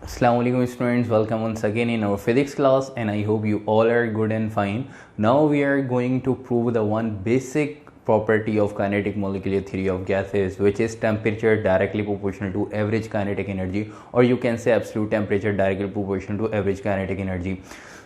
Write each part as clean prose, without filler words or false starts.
Assalamualaikum students, welcome once again in our physics class and I hope you all are good and fine. Now we are going to prove the one basic property of kinetic molecular theory of gases, which is temperature directly proportional to average kinetic energy, or you can say absolute temperature directly proportional to average kinetic energy.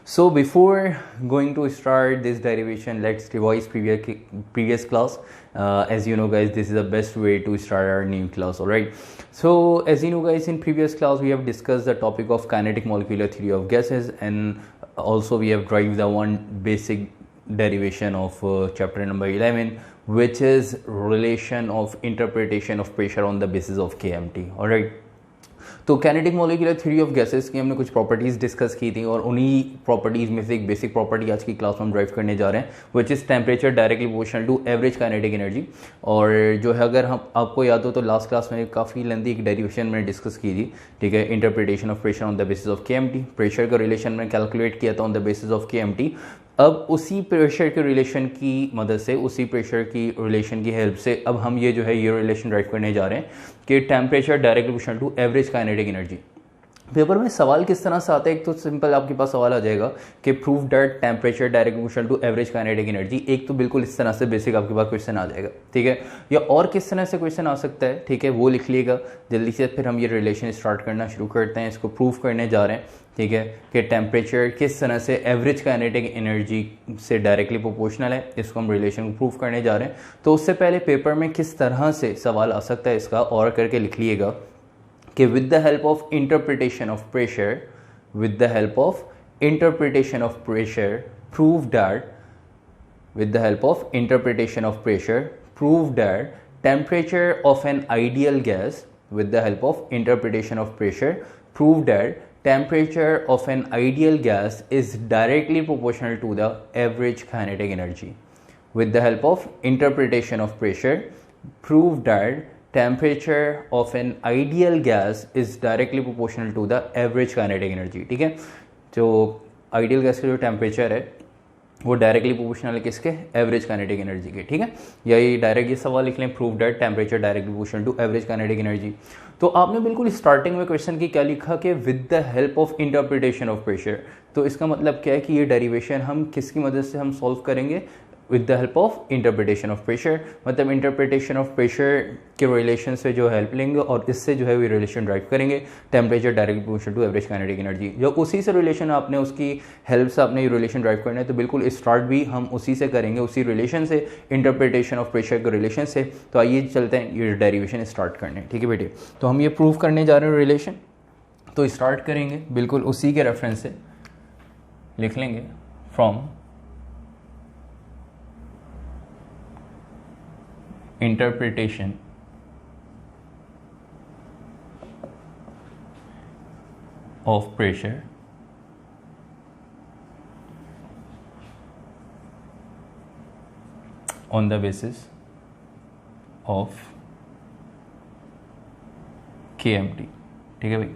So before going to start this derivation, let's revise previous class. As you know guys, this is the best way to start our new class. Alright, so as you know guys, in previous class we have discussed the topic of kinetic molecular theory of gases, and also we have derived the one basic derivation of chapter number 11, which is relation of interpretation of pressure on the basis of KMT. Alright, तो kinetic molecular theory of gases की हमने कुछ properties discuss की थी और उन्हीं properties में से एक बेसिक प्रॉपर्टी आज की क्लास में हम ड्राइव करने जा रहे हैं, which is temperature directly proportional to average kinetic energy. और जो है, अगर हम आपको याद हो तो लास्ट क्लास में काफ़ी लेंथी एक डेरिवेशन मैंने डिस्कस की थी, ठीक है, interpretation of pressure on the basis of KMT. Pressure का रिलेशन मैंने कैलकुलेट किया था on the basis of KMT. अब उसी प्रेशर के रिलेशन की मदद से, उसी प्रेशर की रिलेशन की हेल्प से अब हम ये जो है ये रिलेशन ड्राइव करने जा रहे हैं कि temperature directly proportional to average kinetic energy. Paper में सवाल किस तरह से आता है, एक तो सिंपल आपके पास सवाल आ जाएगा कि prove that temperature directly proportional to average kinetic energy. एक तो बिल्कुल इस तरह से बेसिक आपके पास क्वेश्चन आ जाएगा, ठीक है, या और किस तरह से क्वेश्चन आ सकता है, ठीक है, वो लिख लीजिएगा जल्दी से. फिर हम ये रिलेशन स्टार्ट करना शुरू करते हैं, इसको प्रूव करने जा रहे हैं, ठीक है, कि टेम्परेचर किस तरह से एवरेज काइनेटिक एनर्जी से डायरेक्टली प्रोपोर्शनल है. इसको हम रिलेशन को प्रूव करने जा रहे हैं. तो उससे पहले पेपर में किस तरह से सवाल आ सकता है इसका और करके लिख लीजिएगा कि with the help of interpretation of pressure, with the help of interpretation of pressure, prove that, with the help of interpretation of pressure, prove that temperature of an ideal gas, with the help of interpretation of pressure, prove that temperature of an ideal gas is directly proportional to the average kinetic energy. With the help of interpretation of pressure, prove that temperature of an ideal gas is directly proportional to the average kinetic energy. ठीक है, जो ideal gas का जो temperature है वो directly proportional है किसके, average kinetic energy के. ठीक है, या ये डायरेक्ट ये सवाल लिख लें, prove that temperature directly proportional to average kinetic energy. तो आपने बिल्कुल स्टार्टिंग में क्वेश्चन की क्या लिखा कि with the help of interpretation of pressure. तो इसका मतलब क्या है कि ये डेरिवेशन हम किसकी मदद से हम सॉल्व करेंगे, with the help of interpretation of pressure. मतलब इंटरप्रिटेशन ऑफ प्रेशर के रिलेशन से जो हेल्प लेंगे और इससे जो है वो रिलेशन ड्राइव करेंगे temperature directly proportional to average kinetic energy. जब उसी से रिलेशन आपने उसकी हेल्प से आपने ये रिलेशन ड्राइव करना है तो बिल्कुल स्टार्ट भी हम उसी से करेंगे, उसी रिलेशन से, इंटरप्रिटेशन ऑफ प्रेशर के रिलेशन से. तो आइए चलते हैं ये डेरिवेशन स्टार्ट करने. ठीक है बेटे, तो हम ये प्रूव करने जा रहे हैं रिलेशन. तो स्टार्ट करेंगे बिल्कुल उसी के रेफरेंस से, लिख लेंगे from interpretation of pressure on the basis of KMT. ठीक है भाई,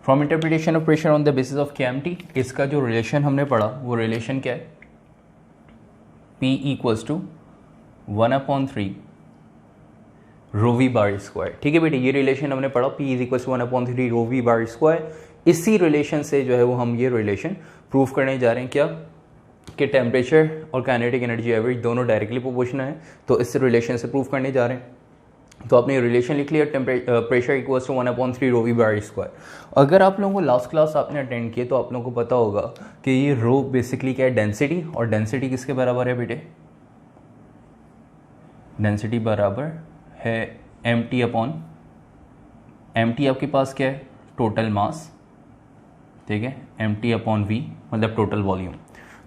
from interpretation of pressure on the basis of KMT. इसका जो रिलेशन हमने पढ़ा वो रिलेशन क्या है, P equals to 1/3 rho v bar square. ठीक है बेटे, ये रिलेशन हमने पढ़ा, P is equal to 1/3 rho v bar square. इसी रिलेशन से जो है वो हम ये रिलेशन प्रूव करने जा रहे हैं, क्या कि टेम्परेचर और काइनेटिक एनर्जी एवरेज दोनों डायरेक्टली प्रोपोर्शनल है. तो इस रिलेशन से प्रूव करने जा रहे हैं. तो आपने रिलेशन लिख लिया, pressure equals to 1/3 rho v bar square. अगर आप लोगों को लास्ट क्लास आपने अटेंड किए तो आप लोगों को पता होगा कि ये रो बेसिकली क्या है, डेंसिटी. और डेंसिटी किसके बराबर है बेटे, डेंसिटी बराबर है mt अपॉन mt. आपके पास क्या है, टोटल मास, ठीक है, mt अपॉन v मतलब टोटल वॉल्यूम.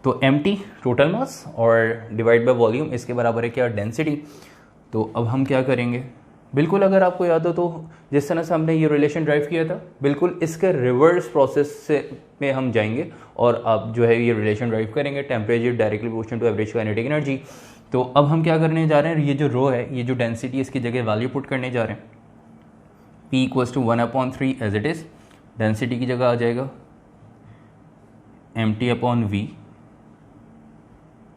तो mt टोटल मास और डिवाइड बाय वॉल्यूम, इसके बराबर है क्या, डेंसिटी. तो अब हम क्या करेंगे, बिल्कुल अगर आपको याद हो तो जिस तरह से हमने ये रिलेशन ड्राइव किया था, बिल्कुल इसके रिवर्स प्रोसेस से में हम जाएंगे और आप जो है ये रिलेशन ड्राइव करेंगे, temperature directly proportional to average kinetic energy. तो अब हम क्या करने जा रहे हैं, ये जो रो है, ये जो डेंसिटी है, इसकी जगह वैल्यू पुट करने जा रहे हैं. P equals to 1/3 as it is, density की जगह आ जाएगा mt अपॉन v.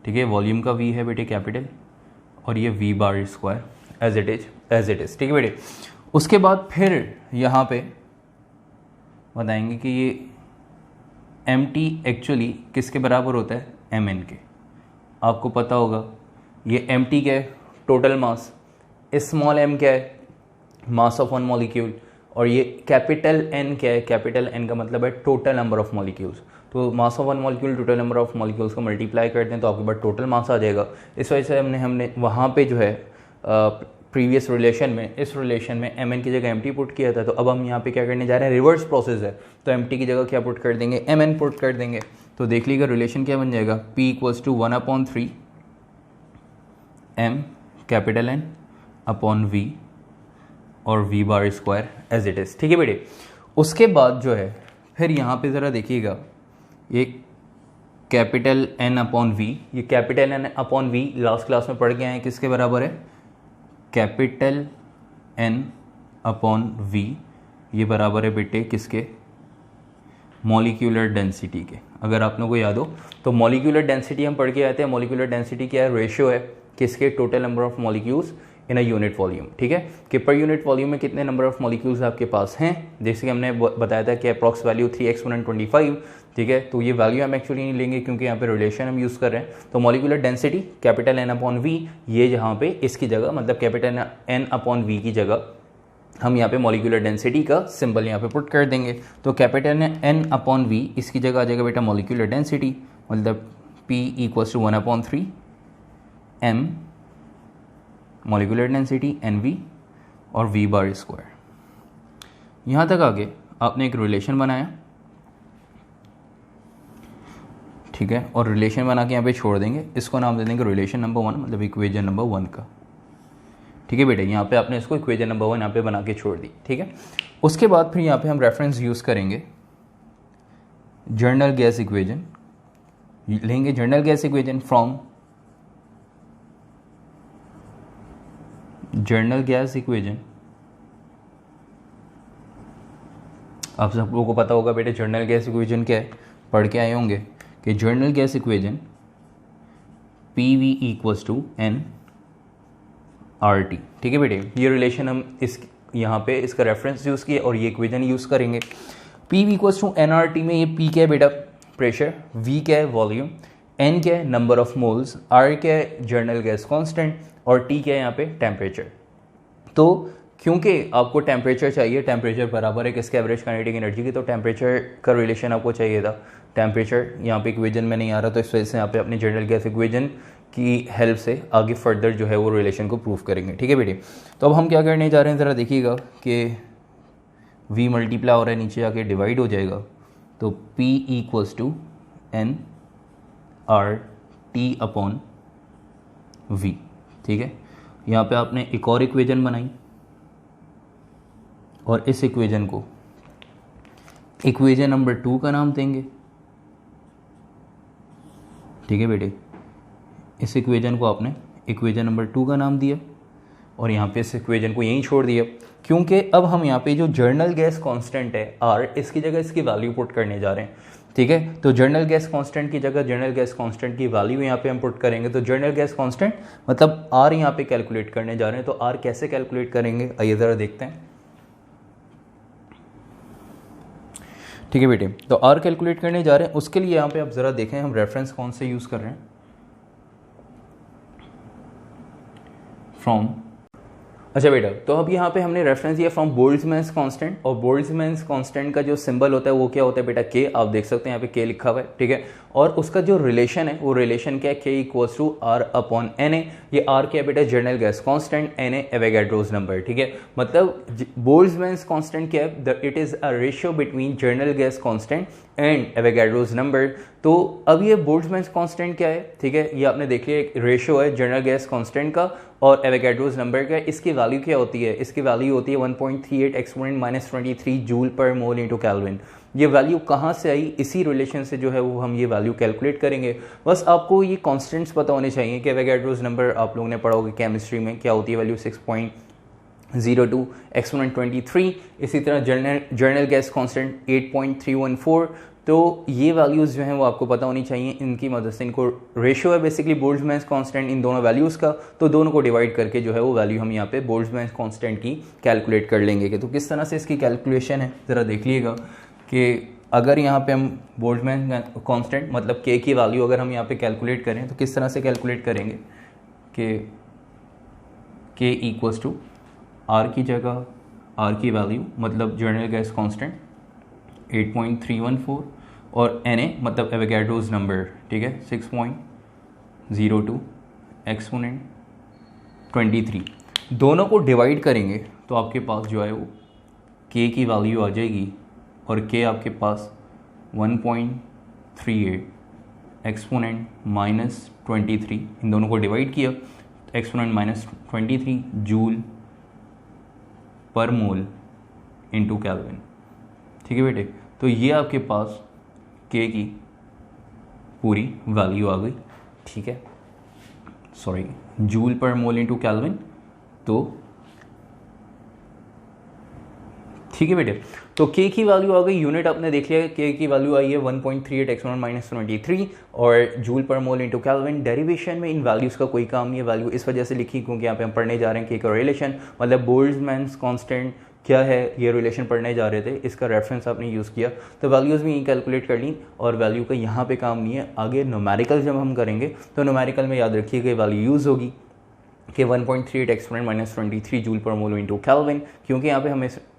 ठीक है, वॉल्यूम का v है बेटे कैपिटल, और ये v bar square as it is. ठीक है बेटे, उसके बाद फिर यहाँ पे बताएंगे कि ये mt एक्चुअली किसके बराबर होता है, mn के। आपको पता होगा ये mt क्या है, टोटल मास, स्मॉल m क्या है, मास ऑफ वन मॉलिक्यूल, और ये कैपिटल N क्या है, कैपिटल N का मतलब है टोटल नंबर ऑफ मॉलिक्यूल्स। तो mass of one molecule total number of molecules को मल्टीप्लाई करते हैं तो आपके पास टोटल मास आ जाएगा। इस वजह से हमने वहाँ पे जो है प्रीवियस रिलेशन में, इस रिलेशन में mn की जगह mt पुट किया था। तो अब हम यहाँ पे क्या करने जा रहे हैं, रिवर्स प्रोसेस है, तो mt की जगह क्या पुट कर देंगे, mn पुट कर देंगे। तो देख लीजिएगा रिलेशन क्या बन जाएगा, p = 1/3 m capital N upon v और v bar square as it is. ठीक है बेटे। उसके बाद जो है फिर यहाँ पे ज़रा देखिएगा, ये कैपिटल N अपॉन v, ये capital N upon v last class में पढ़ के आए हैं, किसके बराबर है, कैपिटल N अपॉन v, ये बराबर है बेटे किसके, मॉलिक्यूलर डेंसिटी के। अगर आप लोगों को याद हो तो मॉलिक्यूलर डेंसिटी हम पढ़ के आते हैं, मॉलिक्यूलर डेंसिटी क्या है, रेशियो है किसके, total number of molecules in a unit volume. ठीक है, कि पर यूनिट वॉल्यूम में कितने नंबर ऑफ मॉलिक्यूल्स आपके पास हैं, जैसे कि हमने बताया था कि अप्रॉक्स वैल्यू 3 x 125। ठीक है, तो ये वैल्यू हम एक्चुअली नहीं लेंगे क्योंकि यहाँ पे रिलेशन हम यूज़ कर रहे हैं। तो molecular density capital N upon v, ये जहाँ पे इसकी जगह मतलब कैपिटल N अपॉन v की जगह हम यहाँ पे मॉलिक्यूलर डेंसिटी का सिंबल यहाँ पे पुट कर देंगे। तो कैपिटल N अपॉन v इसकी जगह आ जाएगा बेटा मॉलिक्यूलर डेंसिटी, मतलब p = 1/3 m molecular density NV और v बार स्क्वायर। यहाँ तक आगे आपने एक रिलेशन बनाया, ठीक है, और रिलेशन बना के यहाँ पे छोड़ देंगे, इसको नाम दे देंगे रिलेशन नंबर 1, मतलब इक्वेशन नंबर 1 का। ठीक है बेटे, यहाँ पे आपने इसको इक्वेशन नंबर 1 यहाँ पे बना के छोड़ दी। ठीक है, उसके बाद फिर यहाँ पे हम रेफरेंस यूज़ करेंगे जर्नल गैस इक्वेशन, लेंगे journal gas equation from journal gas equation. आप सब लोगों को पता होगा बेटे जर्नल गैस इक्वेशन क्या है, पढ़ के आए होंगे कि journal gas equation PV = nRT। ठीक है बेटे, ये रिलेशन हम इस यहाँ पे इसका रेफरेंस यूज़ किया और ये इक्वेशन यूज़ करेंगे। PV = nRT में ये P क्या है बेटा, प्रेशर, V क्या है, वॉल्यूम, N क्या है, नंबर ऑफ मोल्स, R क्या है, जर्नल गैस कांस्टेंट, और T क्या है यहाँ पे, टेम्परेचर। तो क्योंकि आपको टेम्परेचर चाहिए, टेम्परेचर बराबर है किसके, एवरेज काइनेटिक एनर्जी की, तो टेम्परेचर का रिलेशन आपको चाहिए था। टेम्परेचर यहाँ पे इक्वेशन में नहीं आ रहा, तो इस वजह से यहाँ पे अपनी जर्नल गैस इक्वेशन की हेल्प से आगे फर्दर जो है वो रिलेशन को प्रूव करेंगे। ठीक है बेटे, तो अब हम क्या करने जा रहे हैं, ज़रा देखिएगा कि v मल्टीप्लाई हो रहा है, नीचे आके डिवाइड हो जाएगा, तो P = nRT अपॉन v। ठीक है, यहाँ पे आपने एक और इक्वेशन बनाई और इस इक्वेशन को इक्वेशन नंबर 2 का नाम देंगे। ठीक है बेटे, इस इक्वेशन को आपने इक्वेशन नंबर 2 का नाम दिया और यहाँ पे इस इक्वेशन को यहीं छोड़ दिया, क्योंकि अब हम यहाँ पे जो जर्नल गैस कांस्टेंट है R, इसकी जगह इसकी वैल्यू पुट करने जा रहे हैं। ठीक है, तो जर्नल गैस कांस्टेंट की जगह जर्नल गैस कांस्टेंट की वैल्यू यहाँ पे हम पुट करेंगे। तो जर्नल गैस कांस्टेंट मतलब R यहाँ पे कैलकुलेट करने जा रहे हैं। तो R कैसे कैलकुलेट करेंगे, आइए ज़रा देखते हैं। ठीक है बेटे, तो R कैलकुलेट करने जा रहे हैं, उसके लिए यहाँ पे आप ज़रा देखें हम रेफरेंस कौन से यूज़ कर रहे हैं, फ्रॉम। अच्छा बेटा, तो अब यहाँ पे हमने रेफरेंस दिया फ्रॉम बोल्ट्जमैन्स कांस्टेंट, और बोल्ट्जमैन्स कांस्टेंट का जो सिंबल होता है वो क्या होता है बेटा, K। आप देख सकते हैं यहाँ पे K लिखा हुआ है। ठीक है, और उसका जो रिलेशन है वो रिलेशन क्या है, K = R अपॉन Na। ये R क्या है बेटा, journal gas constant, Na Avogadro's number. ठीक है, मतलब बोल्ट्जमैन्स कांस्टेंट क्या है, it is a ratio between journal gas constant and Avogadro's number. तो अब ये बोल्ट्जमैन्स कांस्टेंट क्या है, ठीक है, ये आपने देख लिया, एक रेशियो है जर्नल गैस कांस्टेंट का और एवोगाड्रोस नंबर का। इसकी वैल्यू क्या होती है, इसकी वैल्यू होती है 1.38 एक्सपोनेंट -23 जूल पर मोल इंटू केल्विन। ये वैल्यू कहाँ से आई, इसी रिलेशन से जो है वो हम ये वैल्यू कैलकुलेट करेंगे। बस आपको ये कांस्टेंट्स पता होने चाहिए कि एवोगाड्रोस नंबर आप लोगों ने पढ़ा होगा केमिस्ट्री में, क्या होती है वैल्यू 6.02 एक्सपोनेंट 23। इसी तरह जर्नल गैस कांस्टेंट 8.314। तो ये वैल्यूज़ जो हैं वो आपको पता होनी चाहिए, इनकी मदद से, इनको रेशियो है बेसिकली बोल्ट्जमैन्स कांस्टेंट इन दोनों वैल्यूज़ का, तो दोनों को डिवाइड करके जो है वो वैल्यू हम यहाँ पे बोल्ट्जमैन्स कांस्टेंट की कैलकुलेट कर लेंगे। कि तो किस तरह से इसकी कैलकुलेशन है ज़रा देख लीजिएगा। कि अगर यहाँ पे हम बोल्ट्जमैन कांस्टेंट मतलब के की वैल्यू अगर हम यहाँ पे कैलकुलेट करें तो किस तरह से कैलकुलेट करेंगे कि के इक्वल्स टू आर की जगह आर की वैल्यू मतलब जनरल गैस कांस्टेंट 8.314 और एन ए मतलब एवोगैड्रोस नंबर, ठीक है, 6.02 एक्सपोनेंट 23, दोनों को डिवाइड करेंगे तो आपके पास जो है वो के की वैल्यू आ जाएगी और के आपके पास 1.38 एक्सपोनेंट -23, इन दोनों को डिवाइड किया एक्सपोनेंट -23 जूल पर मोल इनटू केल्विन, ठीक है बेटे। तो ये आपके पास के की पूरी वैल्यू आ गई, ठीक है, सॉरी जूल पर मोल इनटू केल्विन, तो ठीक है बेटे। तो के की वैल्यू आ गई, यूनिट आपने देख लिया, के की वैल्यू आई है 1.38 एक्सपोनेंट -23 और जूल पर मोल इनटू केल्विन। डेरिवेशन में इन वैल्यूज़ का कोई काम नहीं है, वैल्यू इस वजह से लिखी क्योंकि यहाँ पे हम पढ़ने जा रहे हैं के का रिलेशन, मतलब बोल्ट्जमैन कांस्टेंट क्या है ये रिलेशन पढ़ने जा रहे थे, इसका रेफरेंस आपने यूज़ किया तो वैल्यूज़ भी यहीं कैलकुलेट कर ली और वैल्यू का यहाँ पे काम नहीं है। आगे न्यूमेरिकल जब हम करेंगे तो न्यूमेरिकल में याद रखिएगा वैल्यू यूज़ होगी कि 1.38 एक्सपोनेंट -23 जूल पर मोल इनटू केल्विन, क्योंकि यहाँ पे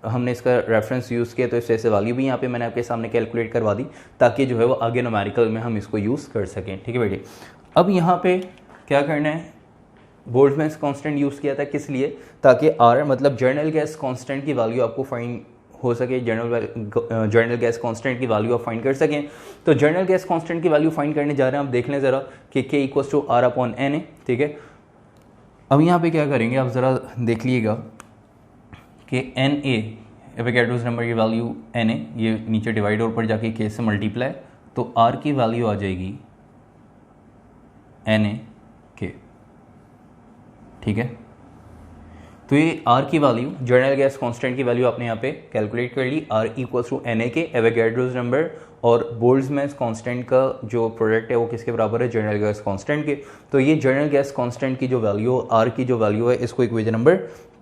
हमने इसका रेफरेंस यूज़ किया तो इस वजह से वैल्यू भी यहाँ पे मैंने आपके सामने कैलकुलेट करवा दी ताकि जो है वो आगे न्यूमेरिकल में हम इसको यूज़ कर सकें, ठीक है बेटे। अब यहाँ पे क्या करना है, बोल्ट्जमैन कांस्टेंट यूज़ किया था किस लिए, ताकि आर मतलब जर्नल गैस कांस्टेंट की वैल्यू आपको फाइंड हो सके, जर्नल गैस कांस्टेंट की वैल्यू आप फाइंड कर सकें। तो जर्नल गैस कांस्टेंट की वैल्यू फाइंड करने जा रहे हैं, आप देख लें ज़रा कि k equals to r upon n है, ठीक है। अब यहाँ पे क्या करेंगे आप ज़रा देख लीजिएगा कि एन ए एवोगैड्रोस नंबर की वैल्यू एन ए, ये नीचे डिवाइड और ऊपर जाके के से मल्टीप्लाई, तो आर की वैल्यू आ जाएगी एन ए के, ठीक है। तो ये आर की वैल्यू जर्नल गैस कांस्टेंट की वैल्यू आपने यहाँ पे कैलकुलेट कर ली, R equals to N A k Avogadro's number, और बोल्ट्जमैन कांस्टेंट का जो प्रोडक्ट है वो किसके बराबर है, जर्नल गैस कांस्टेंट के। तो ये जर्नल गैस कांस्टेंट की जो वैल्यू आर की जो वैल्यू है इसको इक्वेशन नंबर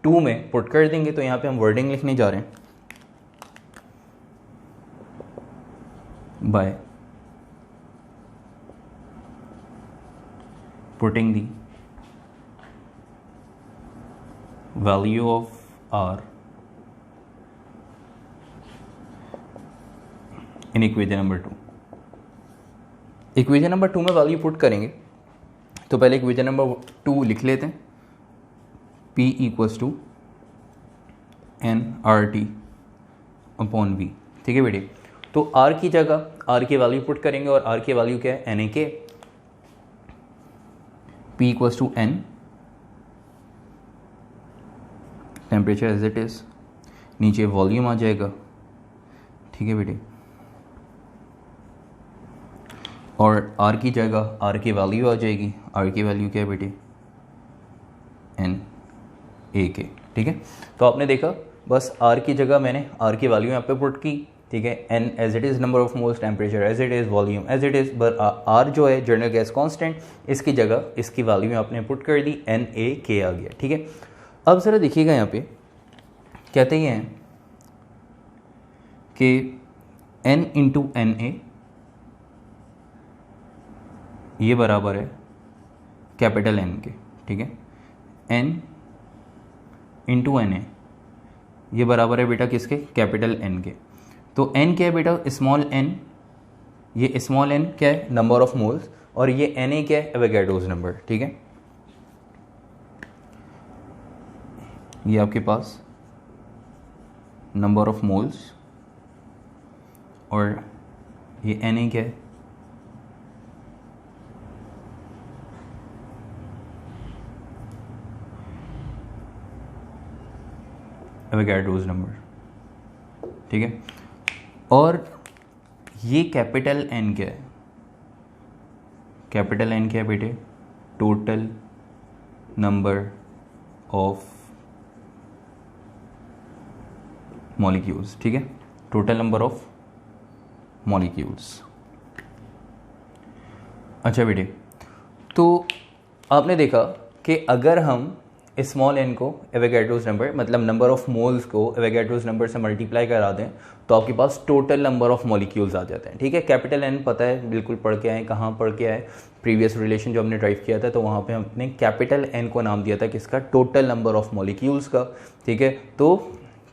2 में पुट कर देंगे। तो यहाँ पे हम वर्डिंग लिखने जा रहे हैं, by putting the value of R in equation number 2। Equation number 2 में वैल्यू पुट करेंगे तो पहले इक्वेशन नंबर 2 लिख लेते हैं, P equals to n r t upon v, ठीक है बेटे। तो R की जगह R की वैल्यू पुट करेंगे और R की वैल्यू क्या है, N A k, P equals to n temperature as it is, नीचे वॉल्यूम आ जाएगा, ठीक है बेटे, और आर की जगह आर की वैल्यू आ जाएगी, आर की वैल्यू क्या है बेटे, एन ए के, ठीक है। तो आपने देखा बस आर की जगह मैंने आर की वैल्यू यहाँ पे पुट की, ठीक है, n as it is number of moles, temperature as it is, volume as it is, but r जो है जर्नल गैस कांस्टेंट, इसकी जगह इसकी वैल्यू आपने पुट कर दी, एन ए के आ गया, ठीक है। अब ज़रा देखिएगा यहाँ पे कहते हैं कि n इंटू एन ए ये बराबर है कैपिटल N के, ठीक है, n इंटू एन ए ये बराबर है बेटा किसके, कैपिटल N के। तो n क्या है बेटा, स्मॉल n, ये स्मॉल n क्या है, नंबर ऑफ मोल्स, और ये एन ए क्या है, एवोगैड्रोस नंबर, ठीक है। ये आपके पास नंबर ऑफ मोल्स और ये एन ए क्या है, एवोगैड्रोस नंबर, ठीक है। और ये कैपिटल एन क्या है, कैपिटल एन क्या है बेटे, टोटल नंबर ऑफ मॉलिक्यूल्स, ठीक है, टोटल नंबर ऑफ मॉलिक्यूल्स। अच्छा बेटे, तो आपने देखा कि अगर हम स्मॉल एन को एवोगैड्रोस नंबर मतलब नंबर ऑफ मोल्स को एवोगैड्रोस नंबर से मल्टीप्लाई करा दें तो आपके पास टोटल नंबर ऑफ मॉलिक्यूल्स आ जाते हैं। ठीक है, कैपिटल एन पता है, बिल्कुल पढ़ के आए, कहाँ पढ़ के आए, प्रीवियस रिलेशन जो हमने ड्राइव किया था तो वहाँ पे हमने कैपिटल एन को नाम दिया था किसका, टोटल नंबर ऑफ मॉलिक्यूल्स का। ठीक है, तो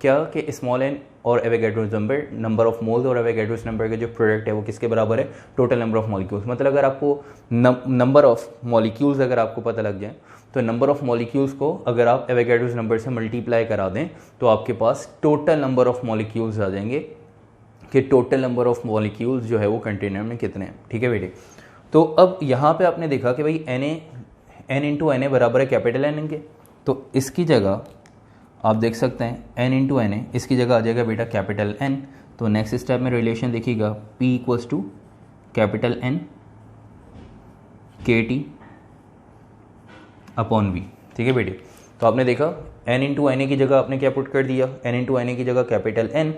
क्या कि स्मॉल एन और एवोगैड्रोस नंबर ऑफ मोल्स और एवोगैड्रोस नंबर का जो प्रोडक्ट है वो किसके बराबर है, टोटल नंबर ऑफ मॉलिक्यूल्स। मतलब अगर आपको नंबर ऑफ मॉलिक्यूल्स अगर आपको पता लग जाए तो नंबर ऑफ मॉलिक्यूल्स को अगर आप एवोगैड्रोस नंबर से मल्टीप्लाई करा दें तो आपके पास टोटल नंबर ऑफ मॉलिक्यूल्स आ जाएंगे कि टोटल नंबर ऑफ मॉलिक्यूल्स जो है वो कंटेनर में कितने हैं। ठीक है बेटे, तो अब यहाँ पे आपने देखा कि भाई एन इंटू एन ए बराबर है कैपिटल एन के, तो इसकी जगह आप देख सकते हैं एन इंटू एन ए, इसकी जगह आ जाएगा बेटा कैपिटल एन। तो नेक्स्ट स्टेप में रिलेशन देखिएगा p equals to capital N k t upon v. ठीक है बेटे, तो आपने देखा एन इंटू एन ए की जगह आपने क्या पुट कर दिया, एन इंटू एन ए की जगह capital N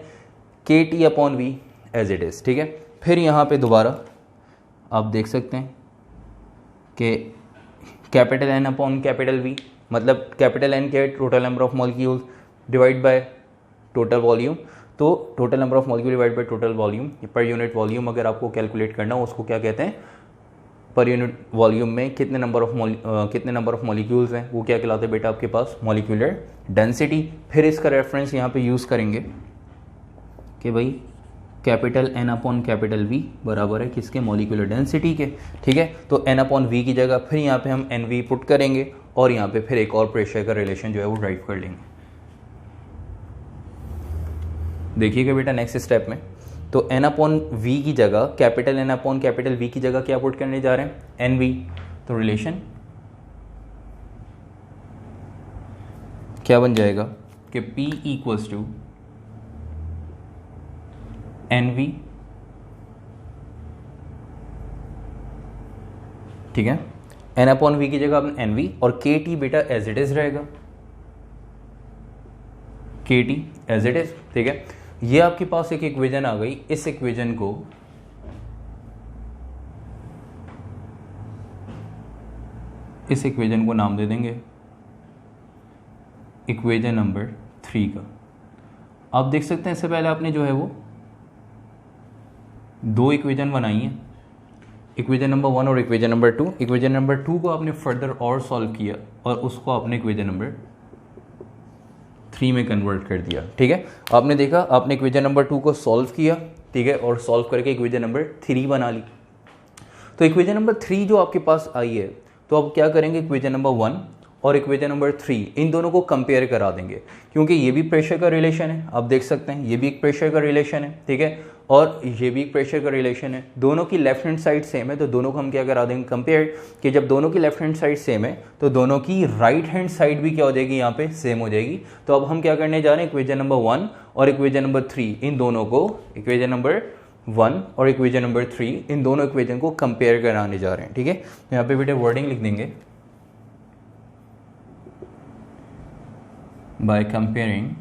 k t upon v as it is. ठीक है, फिर यहाँ पे दोबारा आप देख सकते हैं कि capital N upon capital V मतलब कैपिटल एन के total number of molecules divide by total volume, तो total number of molecule divide by total volume पर यूनिट वॉल्यूम अगर आपको कैलकुलेट करना हो उसको क्या कहते हैं, पर यूनिट वॉल्यूम में कितने नंबर ऑफ मॉलिक्यूल्स हैं वो क्या कहलाते हैं बेटा आपके पास, मॉलिक्यूलर डेंसिटी। फिर इसका रेफरेंस यहाँ पे यूज़ करेंगे कि भाई capital N upon capital v बराबर है किसके, मॉलिक्यूलर डेंसिटी के। ठीक है, तो एन अपॉन वी की जगह फिर यहाँ पे हम एन वी पुट करेंगे और यहाँ पे फिर एक और प्रेशर का रिलेशन जो है वो ड्राइव कर लेंगे। देखिएगा बेटा नेक्स्ट स्टेप में, तो एन अपॉन वी की जगह capital N upon capital v की जगह क्या पुट करने जा रहे हैं, एन वी। तो रिलेशन क्या बन जाएगा कि P equals to n v. ठीक है, एन अपॉन वी की जगह आपने एन वी और के टी बेटा एज इट इज रहेगा, के टी एज इट इज। ठीक है, ये आपके पास एक इक्वेशन आ गई, इस इक्वेशन को नाम दे देंगे इक्वेशन नंबर 3 का। आप देख सकते हैं इससे पहले आपने जो है वो दो इक्वेशन बनाई है, इक्वेशन नंबर 1 और इक्वेशन नंबर 2। इक्वेशन नंबर 2 को आपने फर्दर और सॉल्व किया और उसको आपने इक्वेशन नंबर 3 में कन्वर्ट कर दिया। ठीक है, आपने देखा आपने इक्वेशन नंबर 2 को सॉल्व किया, ठीक है, और सॉल्व करके इक्वेशन नंबर 3 बना ली। तो इक्वेशन नंबर 3 जो आपके पास आई है तो अब क्या करेंगे, इक्वेशन नंबर 1 और इक्वेशन नंबर 3 इन दोनों को कंपेयर करा देंगे, क्योंकि ये भी प्रेशर का रिलेशन है, आप देख सकते हैं ये भी एक प्रेशर का रिलेशन है। ठीक है, और ये भी एक प्रेशर का रिलेशन है, दोनों की लेफ्ट हैंड साइड सेम है तो दोनों को हम क्या करा देंगे, कंपेयर। कि जब दोनों की लेफ्ट हैंड साइड सेम है तो दोनों की राइट हैंड साइड भी क्या हो जाएगी, यहाँ पे सेम हो जाएगी। तो अब हम क्या करने जा रहे हैं, इक्वेशन नंबर 1 और इक्वेशन नंबर 3 इन दोनों को, इक्वेशन नंबर 1 और इक्वेशन नंबर 3 इन दोनों इक्वेशन को कंपेयर कराने जा रहे हैं। ठीक है, यहाँ पे बेटे वर्डिंग लिख देंगे, by comparing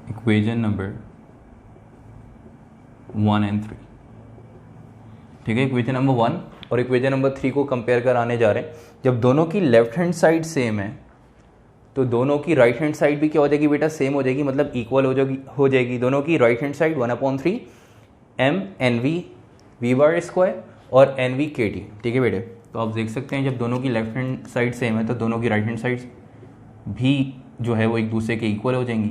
equation number 1 and 3। ठीक है, इक्वेशन नंबर 1 और इक्वेशन नंबर 3 को कंपेयर कराने जा रहे हैं। जब दोनों की लेफ्ट हैंड साइड सेम है तो दोनों की राइट हैंड साइड भी क्या हो जाएगी बेटा, सेम हो जाएगी, मतलब इक्वल हो जाएगी। दोनों की right hand side 1/3 m n v v bar square और एन वी के टी। ठीक है बेटे, तो आप देख सकते हैं जब दोनों की लेफ्ट हैंड साइड सेम है तो दोनों की राइट हैंड साइड भी जो है वो एक दूसरे के इक्वल हो जाएंगी,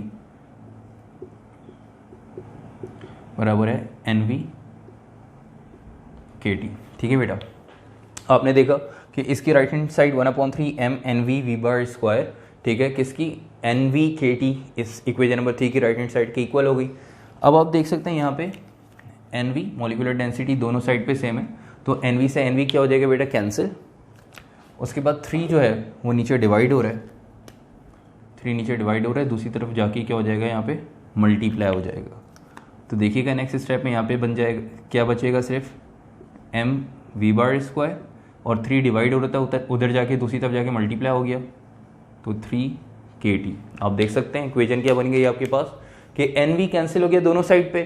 बराबर है एन वी के टी। ठीक है बेटा, आपने देखा कि इसकी right hand side 1/3 m n v v bar square, ठीक है, किसकी, एन वी के टी इस इक्वेशन नंबर 3 की राइट हैंड साइड के इक्वल हो गई। अब आप देख सकते हैं यहाँ पे एन वी मॉलिक्यूलर डेंसिटी दोनों साइड पे सेम है तो एन वी से एन वी क्या हो जाएगा बेटा, कैंसिल। उसके बाद 3 जो है वो नीचे डिवाइड हो रहा है, 3 नीचे डिवाइड हो रहा है, दूसरी तरफ जाके क्या हो जाएगा, यहाँ पे मल्टीप्लाई हो जाएगा। तो देखिएगा नेक्स्ट स्टेप में यहाँ पे बन जाएगा, क्या बचेगा, सिर्फ एम वी बार स्क्वायर और 3 डिवाइड हो रहा था उधर जाके दूसरी तरफ जाके मल्टीप्लाई हो गया तो 3 KT। आप देख सकते हैं इक्वेशन क्या बन गई आपके पास कि एन वी कैंसिल हो गया दोनों साइड पे,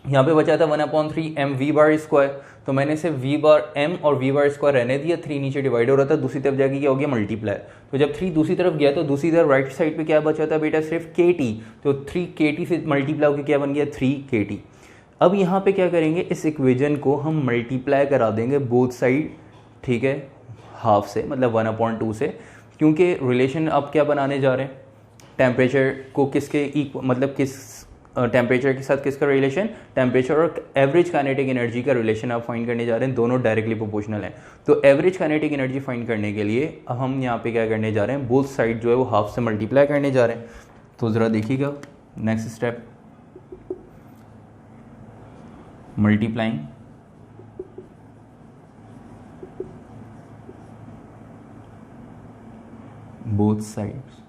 यहाँ पे बचा था 1/3 एम वी बार स्क्वायर, तो मैंने सिर्फ वी बार एम और वी बार स्क्वायर रहने दिया, 3 नीचे डिवाइड हो रहा था, दूसरी तरफ जाके क्या हो गया मल्टीप्लाई। तो जब 3 दूसरी तरफ गया तो दूसरी तरफ राइट साइड पे क्या बचा था बेटा, सिर्फ के टी, तो 3 के टी से मल्टीप्लाई होकर क्या बन गया 3 के टी। अब यहाँ पे क्या करेंगे, इस इक्वेजन को हम मल्टीप्लाई करा देंगे बोथ साइड, ठीक है, हाफ से, मतलब 1/2 से, क्योंकि रिलेशन अब क्या बनाने जा रहे हैं, टेम्परेचर को किसके मतलब किस टेम्परेचर के साथ किसका रिलेशन, टेम्परेचर और एवरेज काइनेटिक एनर्जी का रिलेशन आप फाइंड करने जा रहे हैं, दोनों डायरेक्टली प्रोपोर्शनल हैं। तो एवरेज काइनेटिक एनर्जी फाइंड करने के लिए हम यहाँ पे क्या करने जा रहे हैं, बोथ साइड जो है वो हाफ से मल्टीप्लाई करने जा रहे हैं। तो ज़रा देखिएगा next step, multiplying both sides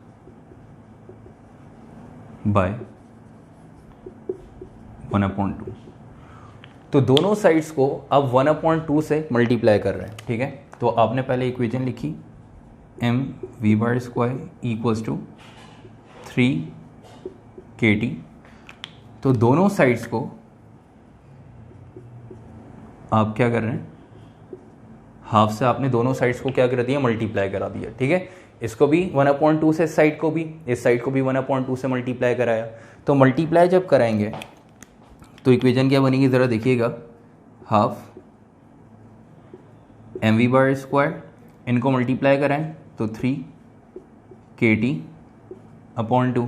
by 1/2। तो दोनों साइड्स को अब 1/2 से मल्टीप्लाई कर रहे हैं, ठीक है। तो आपने पहले इक्वेशन लिखी m v bar square equals to 3 के टी। तो दोनों साइड्स को आप क्या कर रहे हैं, हाफ से आपने दोनों साइड्स को क्या कर दिया, मल्टीप्लाई करा दिया, ठीक है। इसको भी 1/2 से, साइड को भी, इस साइड को भी 1/2 से मल्टीप्लाई कराया। तो मल्टीप्लाई जब कराएंगे तो इक्वेशन क्या बनेगी, ज़रा देखिएगा, half m v bar square, इनको मल्टीप्लाई कराएं तो 3 के टी अपॉन 2,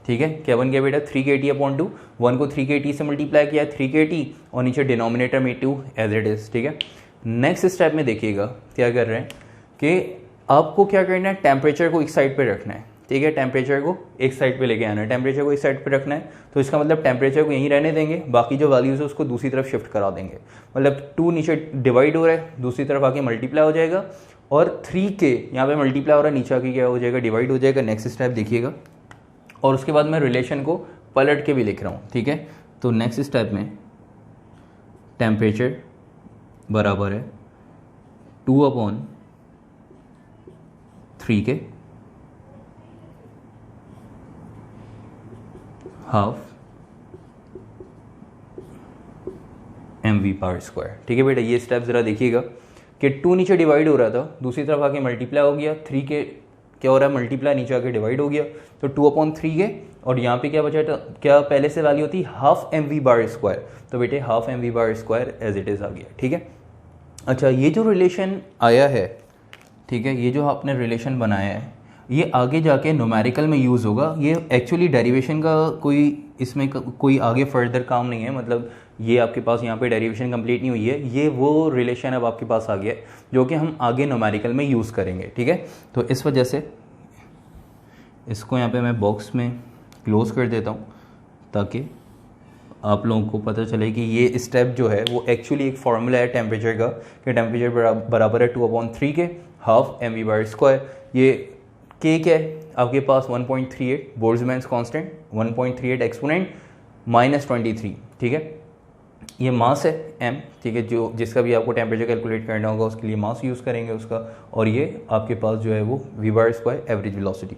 ठीक है। क्या बन गया बेटा, 3 के टी अपॉन 2, 1 को 3 के टी से मल्टीप्लाई किया 3 के टी, और नीचे डिनोमिनेटर में 2 एज इट इज़, ठीक है। नेक्स्ट स्टेप में देखिएगा क्या कर रहे हैं कि आपको क्या करना है, टेम्परेचर को एक साइड पे रखना है, ठीक है। टेम्परेचर को एक साइड पे लेके आना है, टेम्परेचर को एक साइड पे रखना है, तो इसका मतलब टेम्परेचर को यहीं रहने देंगे, बाकी जो वैल्यूज़ है उसको दूसरी तरफ शिफ्ट करा देंगे। मतलब 2 नीचे डिवाइड हो रहा है, दूसरी तरफ आके मल्टीप्लाई हो जाएगा, और 3 के यहाँ पे मल्टीप्लाई हो रहा है, नीचे आके क्या हो जाएगा, डिवाइड हो जाएगा। नेक्स्ट स्टेप देखिएगा, और उसके बाद मैं रिलेशन को पलट के भी लिख रहा हूँ, ठीक है। तो नेक्स्ट स्टेप में टेम्परेचर बराबर है 2/3 के half m v bar square, ठीक है बेटा। ये स्टेप ज़रा देखिएगा कि 2 नीचे डिवाइड हो रहा था, दूसरी तरफ आके मल्टीप्लाई हो गया, 3 के क्या हो रहा है, मल्टीप्लाई, नीचे आके डिवाइड हो गया, तो 2/3 के, और यहाँ पे क्या बचा था, क्या पहले से वैल्यू होती half m v bar square, तो बेटे half m v bar square as it is आ गया, ठीक है। अच्छा, ये जो रिलेशन आया है, ठीक है, ये जो आपने रिलेशन बनाया है, ये आगे जाके न्यूमेरिकल में यूज़ होगा। ये एक्चुअली डेरिवेशन का कोई इसमें कोई आगे फर्दर काम नहीं है, मतलब ये आपके पास यहाँ पे डेरिवेशन कंप्लीट नहीं हुई है, ये वो रिलेशन अब आपके पास आ गया है जो कि हम आगे न्यूमेरिकल में यूज़ करेंगे, ठीक है। तो इस वजह से इसको यहाँ पे मैं बॉक्स में क्लोज कर देता हूँ, ताकि आप लोगों को पता चले कि ये स्टेप जो है वो एक्चुअली एक फार्मूला है टेम्परेचर का, कि टेम्परेचर बराबर है 2/3 के half m v bar square. ये के क्या है आपके पास, 1.38 बोल्ट्जमैन्स कांस्टेंट, 1.38 एक्सपोनेंट -23, ठीक है। ये मास है m, ठीक है, जो जिसका भी आपको टेम्परेचर कैलकुलेट करना होगा उसके लिए मास यूज़ करेंगे उसका, और ये आपके पास जो है वो v bar square average velocity.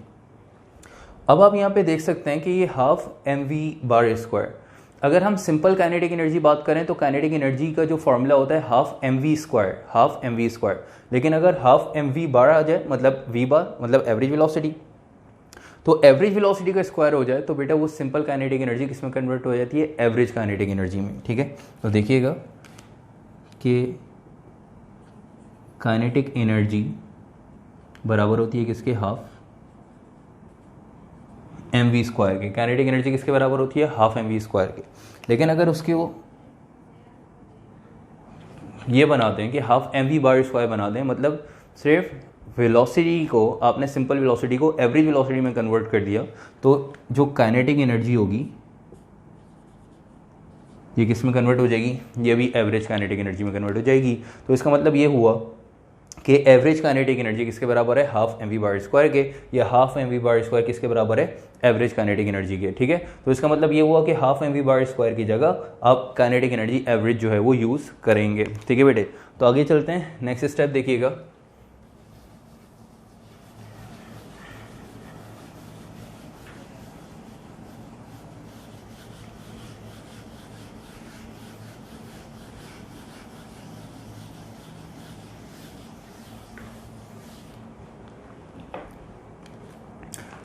अब आप यहाँ पे देख सकते हैं कि ये half m v bar square, अगर हम सिंपल काइनेटिक एनर्जी बात करें तो काइनेटिक एनर्जी का जो फॉर्मूला होता है half m v square, half m v square. लेकिन अगर हाफ एम वी बार आ जाए, मतलब वी बार मतलब एवरेज वेलोसिटी, तो एवरेज वेलोसिटी का स्क्वायर हो जाए तो बेटा वो सिंपल काइनेटिक एनर्जी किस में कन्वर्ट हो जाती है, एवरेज काइनेटिक एनर्जी में, ठीक है। तो देखिएगा कि काइनेटिक एनर्जी बराबर होती है किसके, हाफ एम वी स्क्वायर के। काइनेटिक एनर्जी किसके बराबर होती है, हाफ एम वी स्क्वायर के। लेकिन अगर उसकी वो ये बनाते हैं कि half m v bar square बना दें, मतलब सिर्फ वेलोसिटी को आपने सिंपल वेलोसिटी को एवरेज वेलोसिटी में कन्वर्ट कर दिया, तो जो काइनेटिक एनर्जी होगी ये किस में कन्वर्ट हो जाएगी, ये भी एवरेज काइनेटिक एनर्जी में कन्वर्ट हो जाएगी। तो इसका मतलब ये हुआ कि एवरेज काइनेटिक एनर्जी किसके बराबर है, half m v bar square के, या half m v bar square किसके बराबर है, एवरेज काइनेटिक एनर्जी के, ठीक है। तो इसका मतलब ये हुआ कि half m v bar square की जगह आप काइनेटिक एनर्जी एवरेज जो है वो यूज़ करेंगे, ठीक है बेटे। तो आगे चलते हैं, नेक्स्ट स्टेप देखिएगा।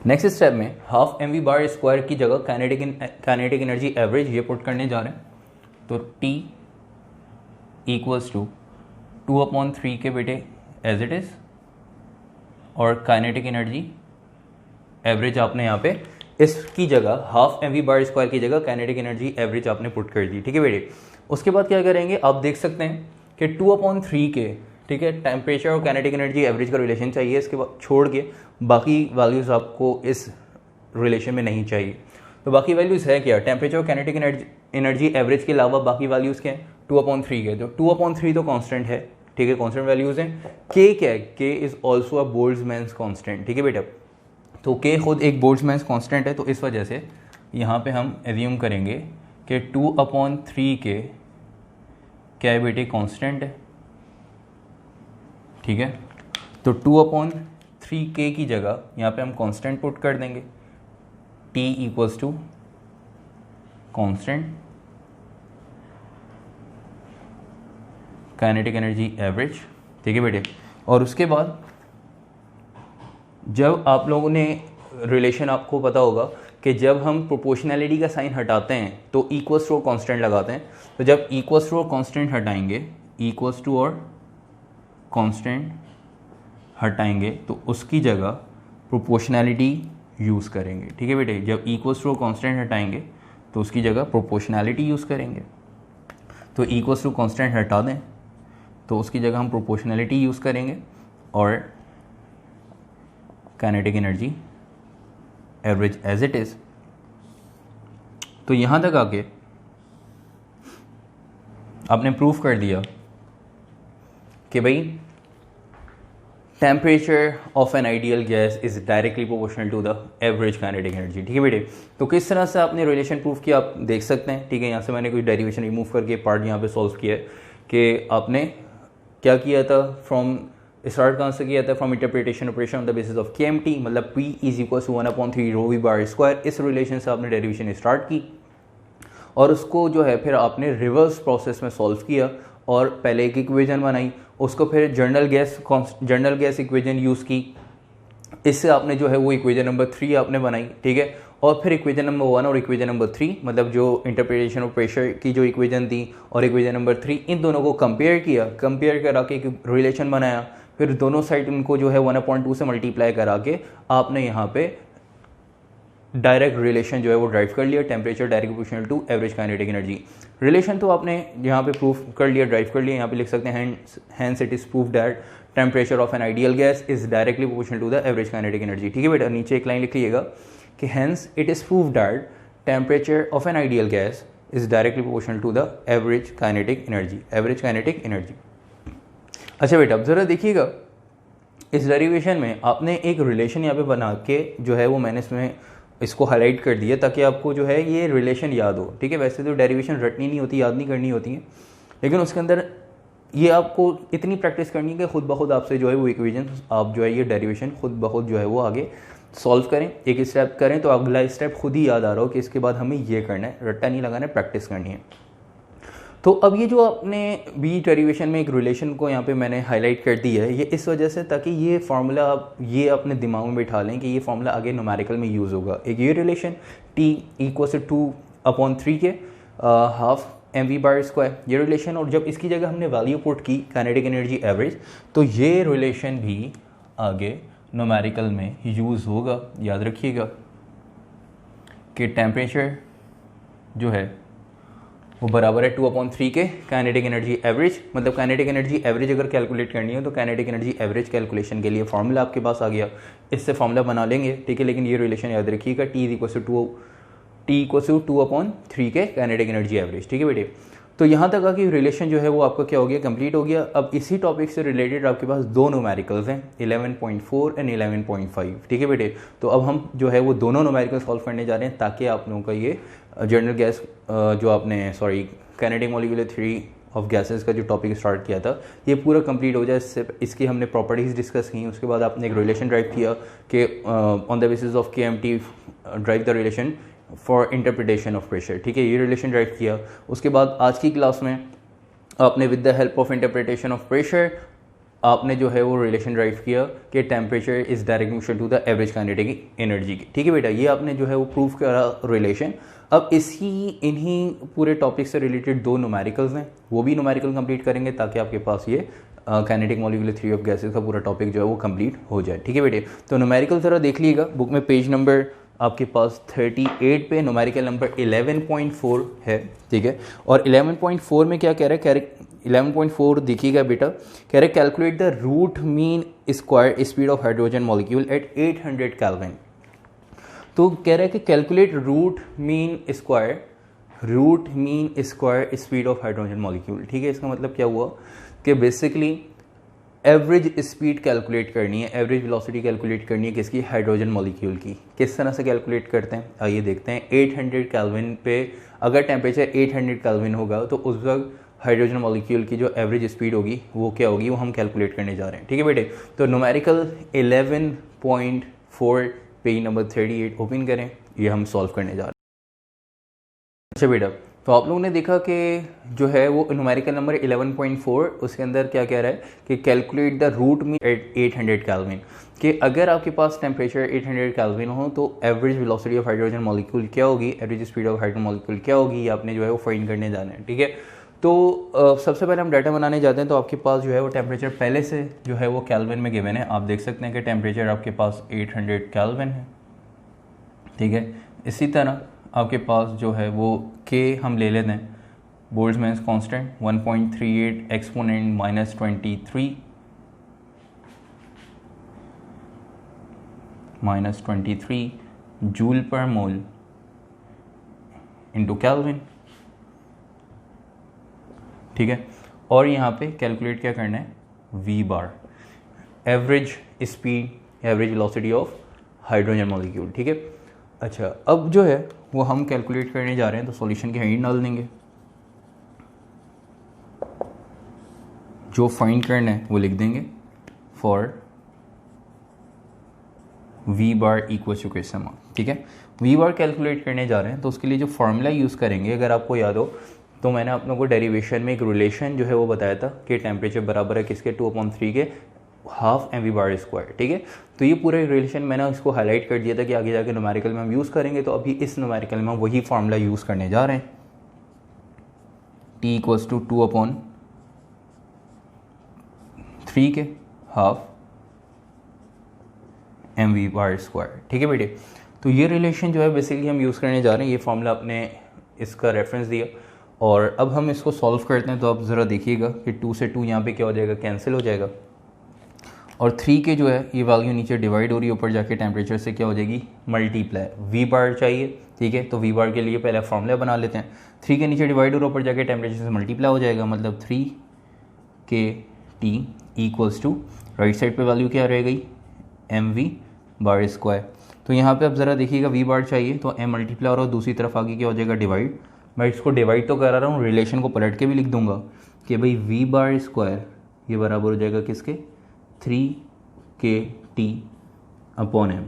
नेक्स्ट स्टेप में half m v bar square की जगह काइनेटिक एनर्जी एवरेज ये पुट करने जा रहे हैं, तो T इक्वल्स टू 2/3 के बेटे एज इट इज़, और काइनेटिक एनर्जी एवरेज आपने यहाँ पे इसकी जगह half m v bar square की जगह काइनेटिक एनर्जी एवरेज आपने पुट कर दी, ठीक है बेटे। उसके बाद क्या करेंगे, आप देख सकते हैं कि 2/3 के, ठीक है, टेम्परेचर और काइनेटिक एनर्जी एवरेज का रिलेशन चाहिए, इसके बाद छोड़ के बाकी वैल्यूज़ आपको इस रिलेशन में नहीं चाहिए। तो बाकी वैल्यूज़ है क्या, टेम्परेचर और काइनेटिक एनर्जी एवरेज के अलावा बाकी वैल्यूज़ क्या हैं, 2/3 के। तो 2/3 तो कांस्टेंट है, ठीक है, कांस्टेंट वैल्यूज़ हैं। के क्या है, के इज़ ऑल्सो अ बोल्ट्जमैन्स कांस्टेंट, ठीक है बेटा। तो के खुद एक बोल्ट्जमैन्स कांस्टेंट है, तो इस वजह से यहाँ पे हम एज्यूम करेंगे कि 2/3 के क्या है बेटे, कांस्टेंट है, ठीक है। तो 2/3 के की जगह यहाँ पे हम कांस्टेंट पुट कर देंगे, T equals to constant kinetic energy average, ठीक है बेटे। और उसके बाद जब आप लोगों ने रिलेशन, आपको पता होगा कि जब हम प्रोपोर्शनैलिटी का साइन हटाते हैं तो इक्वल्स टू और कांस्टेंट लगाते हैं। तो जब इक्वल्स टू और कांस्टेंट हटाएंगे, इक्वल्स टू और कांस्टेंट हटाएंगे तो उसकी जगह प्रोपोर्शनैलिटी यूज़ करेंगे, ठीक है बेटे। जब इक्वल्स टू और कांस्टेंट हटाएंगे तो उसकी जगह प्रोपोर्शनैलिटी यूज़ करेंगे। तो इक्वल्स टू कांस्टेंट हटा दें तो उसकी जगह हम प्रोपोर्शनैलिटी यूज़ करेंगे और kinetic energy average age it is. तो यहाँ तक आके आपने प्रूफ कर दिया कि भाई temperature of an ideal gas is directly proportional to the average kinetic energy, ठीक है बेटे। तो किस तरह से आपने रिलेशन प्रूफ किया आप देख सकते हैं, ठीक है। यहाँ से मैंने कोई डेरिवेशन रिमूव करके पार्ट यहाँ पे सॉल्व किया है कि आपने क्या किया था, फ्रॉम स्टार्ट कहाँ से किया था, from interpretation operation on the basis of KMT, मतलब P is equal to 1/3 rho v bar square. इस रिलेशन से आपने डेरिवेशन स्टार्ट की और उसको जो है फिर आपने रिवर्स प्रोसेस में सॉल्व किया और पहले एक इक्वेशन बनाई, उसको फिर जनरल गैस इक्वेशन यूज़ की, इससे आपने जो है वो इक्वेशन नंबर 3 आपने बनाई, ठीक है। और फिर इक्वेशन नंबर 1 और इक्वेशन नंबर 3, मतलब जो इंटरप्रिटेशन ऑफ प्रेशर की जो इक्वेशन थी और इक्वेशन नंबर 3, इन दोनों को कंपेयर किया, कंपेयर करा के एक रिलेशन बनाया, फिर दोनों साइड उनको जो है 1/2 से मल्टीप्लाई करा के आपने यहाँ पे डायरेक्ट रिलेशन जो है वो ड्राइव कर लिया, temperature direct proportional to average kinetic energy. Relation तो आपने यहाँ पे प्रूफ कर लिया, ड्राइव कर लिया। यहाँ पे लिख सकते हैं hence it is proof that temperature of an ideal gas is directly proportional to the average kinetic energy, ठीक है बेटा। नीचे एक लाइन लिख लीजिएगा कि hence it is proof that temperature of an ideal gas is directly proportional to the average kinetic energy, average kinetic energy. अच्छा बेटा अब जरा देखिएगा, इस डेरिवेशन में आपने एक रिलेशन यहाँ पे बना के जो है वो मैंने इसको हाईलाइट कर दिया ताकि आपको जो है ये रिलेशन याद हो, ठीक है। वैसे तो डेरिवेशन रटनी नहीं होती, याद नहीं करनी होती है, लेकिन उसके अंदर ये आपको इतनी प्रैक्टिस करनी है कि खुद ब खुद आपसे जो है वो इक्वेशन, आप जो है ये डेरिवेशन खुद ब खुद जो है वो आगे सॉल्व करें, एक स्टेप करें तो अगला स्टेप खुद ही याद आ रहा हो कि इसके बाद हमें ये करना है, रट्टा नहीं लगाना है, प्रैक्टिस करनी है। तो अब ये जो आपने बी डेरिवेशन में एक रिलेशन को यहाँ पे मैंने हाईलाइट कर दिया है, ये इस वजह से ताकि ये फार्मूला आप ये अपने दिमाग में बिठा लें कि ये फार्मूला आगे न्यूमेरिकल में यूज़ होगा। एक ये रिलेशन T इक्वल टू 2/3 के हाफ mv बार स्क्वायर, ये रिलेशन, और जब इसकी जगह हमने वैल्यू पुट की काइनेटिक एनर्जी एवरेज, तो ये रिलेशन भी आगे न्यूमेरिकल में यूज़ होगा। याद रखिएगा कि टेम्परेचर जो है वो बराबर है 2/3 के काइनेटिक एनर्जी एवरेज, मतलब काइनेटिक एनर्जी एवरेज अगर कैलकुलेट करनी है तो काइनेटिक एनर्जी एवरेज कैलकुलेशन के लिए फार्मूला आपके पास आ गया, इससे फार्मूला बना लेंगे, ठीक है। लेकिन ये रिलेशन याद रखिएगा, T इक्वल टू 2/3 के काइनेटिक एनर्जी एवरेज, ठीक है बेटे। तो यहाँ तक आके रिलेशन जो है वो आपका क्या हो गया, कंप्लीट हो गया। अब इसी टॉपिक से रिलेटेड आपके पास दो न्यूमेरिकल्स हैं 11.4 एंड 11.5, ठीक है बेटे। तो अब हम जो है वो दोनों न्यूमेरिकल सॉल्व करने जा रहे हैं ताकि आप लोगों का ये जनरल गैस जो आपने kinetic molecular theory of gases का जो टॉपिक स्टार्ट किया था ये पूरा कंप्लीट हो जाए। इसकी हमने प्रॉपर्टीज़ डिस्कस की, उसके बाद आपने एक रिलेशन ड्राइव किया कि on the basis of KMT drive the relation for interpretation of pressure, ठीक है, ये रिलेशन ड्राइव किया। उसके बाद आज की क्लास में आपने with the help of interpretation of pressure आपने जो है वो रिलेशन ड्राइव किया कि temperature is direct motion to the average kinetic energy की, ठीक है बेटा, ये आपने जो है वो प्रूव करा रिलेशन। अब इन्हीं पूरे टॉपिक से रिलेटेड 2 न्यूमेरिकल्स हैं, वो भी न्यूमेरिकल कंप्लीट करेंगे ताकि आपके पास ये kinetic molecular theory of gases का पूरा टॉपिक जो है वो कंप्लीट हो जाए, ठीक है बेटे। तो न्यूमेरिकल ज़रा देख लीजिएगा, बुक में पेज नंबर आपके पास 38 पे न्यूमेरिकल नंबर 11.4 है, ठीक है। और 11.4 में क्या कह रहा है, 11.4 देखिएगा बेटा, कह रहे calculate the root mean square speed of hydrogen molecule at 800 kelvin. तो कह रहा है कि calculate root mean square speed of hydrogen molecule, ठीक है। इसका मतलब क्या हुआ कि बेसिकली एवरेज स्पीड कैलकुलेट करनी है, एवरेज वेलोसिटी कैलकुलेट करनी है किसकी, हाइड्रोजन मॉलिक्यूल की। किस तरह से कैलकुलेट करते हैं आइए देखते हैं। 800 केल्विन पे अगर टेम्परेचर 800 केल्विन होगा तो उस वक्त हाइड्रोजन मॉलिक्यूल की जो एवरेज स्पीड होगी वो क्या होगी, वो हम कैलकुलेट करने जा रहे हैं, ठीक है बेटे। तो न्यूमेरिकल 11.4 पेज नंबर 38 ओपन करें, ये हम सॉल्व करने जा रहे हैं। अच्छा बेटा, तो आप लोगों ने देखा कि जो है वो न्यूमेरिकल नंबर 11.4 उसके अंदर क्या कह रहा है कि calculate the root mean at 800 kelvin, कि अगर आपके पास टेम्परेचर 800 केल्विन हो तो average velocity of hydrogen molecule क्या होगी, average speed of hydrogen molecule क्या होगी, ये आपने जो है वो फाइंड करने जाना है, ठीक है। तो सबसे पहले हम डाटा बनाने जाते हैं। तो आपके पास जो है वो टेम्परेचर पहले से जो है वो केल्विन में गिवन है, आप देख सकते हैं कि टेम्परेचर आपके पास 800 केल्विन है, ठीक है। इसी तरह आपके पास जो है वो के हम ले लेते हैं, बोल्ट्जमैन्स कांस्टेंट 1.38 एक्सपोनेंट -23 जूल पर मोल इनटू केल्विन, ठीक है। और यहाँ पे कैलकुलेट क्या करना है, v bar, average speed, average velocity of hydrogen molecule, ठीक है। अच्छा, अब जो है वो हम कैलकुलेट करने जा रहे हैं, तो सॉल्यूशन के हेडिंग डाल देंगे, जो फाइंड करना है वो लिख देंगे, for v bar equal to question mark, ठीक है। वी बार कैलकुलेट करने जा रहे हैं तो उसके लिए जो फार्मूला यूज़ करेंगे, अगर आपको याद हो तो मैंने आप लोगों को डेरिवेशन में एक रिलेशन जो है वो बताया था कि टेम्परेचर बराबर है किसके, 2/3 के half m v bar square, ठीक है। तो ये पूरा रिलेशन मैंने इसको हाईलाइट कर दिया था कि आगे जाके न्यूमेरिकल में हम यूज़ करेंगे। तो अभी इस न्यूमेरिकल में हम वही फार्मूला यूज़ करने जा रहे हैं, T = 2/3 के half m v bar square, ठीक है बेटे। तो ये रिलेशन जो है बेसिकली हम यूज़ करने जा रहे हैं, ये फार्मूला आपने इसका रेफरेंस दिया। और अब हम इसको सॉल्व करते हैं, तो आप ज़रा देखिएगा कि 2 से 2 यहाँ पे क्या हो जाएगा, कैंसिल हो जाएगा, और 3 के जो है ये वैल्यू नीचे डिवाइड हो रही है, ऊपर जाके टेम्परेचर से क्या हो जाएगी, मल्टीप्लाई। वी बार चाहिए, ठीक है, तो वी बार के लिए पहले फॉर्मूला बना लेते हैं। 3 के नीचे डिवाइड हो रहा है, ऊपर जाके टेम्परेचर से मल्टीप्लाई हो जाएगा, मतलब 3 के T equals to right side पे वैल्यू क्या रह गई, एम वी बार स्क्वायर। तो यहाँ पे अब ज़रा देखिएगा, वी बार चाहिए तो एम मल्टीप्लाई हो रहा है, दूसरी तरफ आगे क्या हो जाएगा, डिवाइड। मैं इसको डिवाइड तो करा रहा हूँ, रिलेशन को पलट के भी लिख दूंगा कि भाई वी बार स्क्वायर ये बराबर हो जाएगा किसके, 3kT upon M,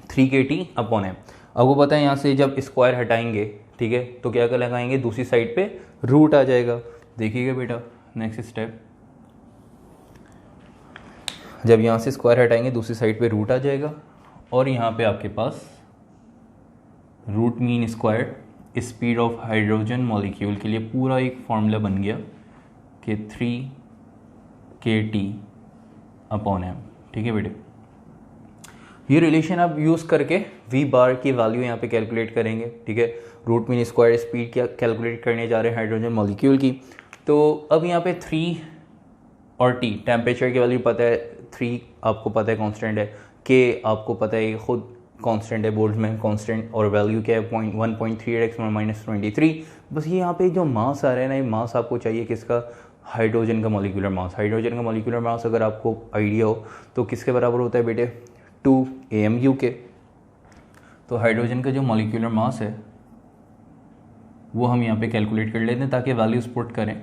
3kT upon M. अब वो पता है यहाँ से जब स्क्वायर हटाएंगे, ठीक है, तो क्या लगाएंगे, दूसरी साइड पे रूट आ जाएगा। देखिएगा बेटा नेक्स्ट स्टेप, जब यहाँ से स्क्वायर हटाएंगे दूसरी साइड पे रूट आ जाएगा, और यहाँ पे आपके पास root mean square speed of hydrogen molecule के लिए पूरा एक फॉर्मूला बन गया कि 3kT अपॉन एम, ठीक है बेटे। ये रिलेशन आप यूज़ करके वी बार की वैल्यू यहाँ पे कैलकुलेट करेंगे, ठीक है। रूट मीन स्क्वायर स्पीड क्या कैलकुलेट करने जा रहे हैं हाइड्रोजन मॉलिक्यूल की। तो अब यहाँ पे 3 और T टेम्परेचर की वैल्यू पता है, 3 आपको पता है कांस्टेंट है, K आपको पता है खुद कांस्टेंट है, बोल्ट्जमैन कांस्टेंट, और वैल्यू क्या है 1.38 -23। बस ये यहाँ पे जो मास आ रहा है ना, ये मास आपको चाहिए किसका, हाइड्रोजन का मॉलिक्यूलर मास। हाइड्रोजन का मॉलिक्यूलर मास अगर आपको आइडिया हो तो किसके बराबर होता है बेटे, 2 AMU के। तो हाइड्रोजन का जो मॉलिक्यूलर मास है वो हम यहाँ पे कैलकुलेट कर लेते हैं ताकि वैल्यूज पुट करें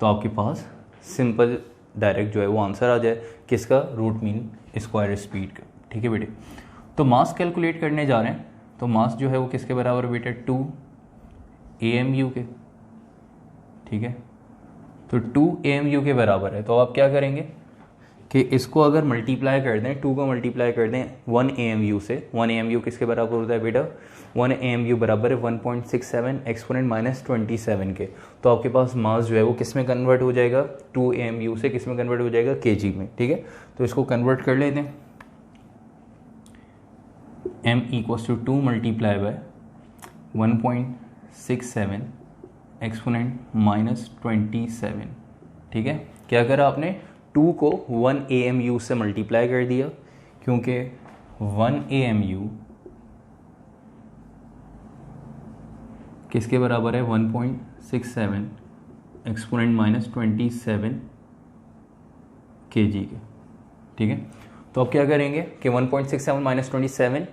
तो आपके पास सिंपल डायरेक्ट जो है वो आंसर आ जाए किसका, रूट मीन स्क्वायर स्पीड का, ठीक है बेटे। तो मास कैलकुलेट करने जा रहे हैं, तो मास जो है वो किसके बराबर बेटे, 2 AMU के, ठीक है। तो 2 AMU के बराबर है। तो आप क्या करेंगे कि इसको अगर मल्टीप्लाई कर दें, 2 को मल्टीप्लाई कर दें 1 AMU से। 1 AMU किसके बराबर होता है बेटा? 1 AMU बराबर है 1.67 एक्सपोनेंट माइनस 27 के। तो आपके पास मास जो है वो किस में कन्वर्ट हो जाएगा? 2 AMU से किस में कन्वर्ट हो जाएगा? kg में। ठीक है, तो इसको कन्वर्ट कर लेते हैं। m equals to 2 multiply by 1.67 exponent minus 27। ठीक है, क्या करा आपने? 2 को 1 AMU से मल्टीप्लाई कर दिया, क्योंकि 1 AMU किसके बराबर है? 1.67 एक्सपोनेंट माइनस 27 kg के। ठीक है, तो अब क्या करेंगे कि 1.67 माइनस 27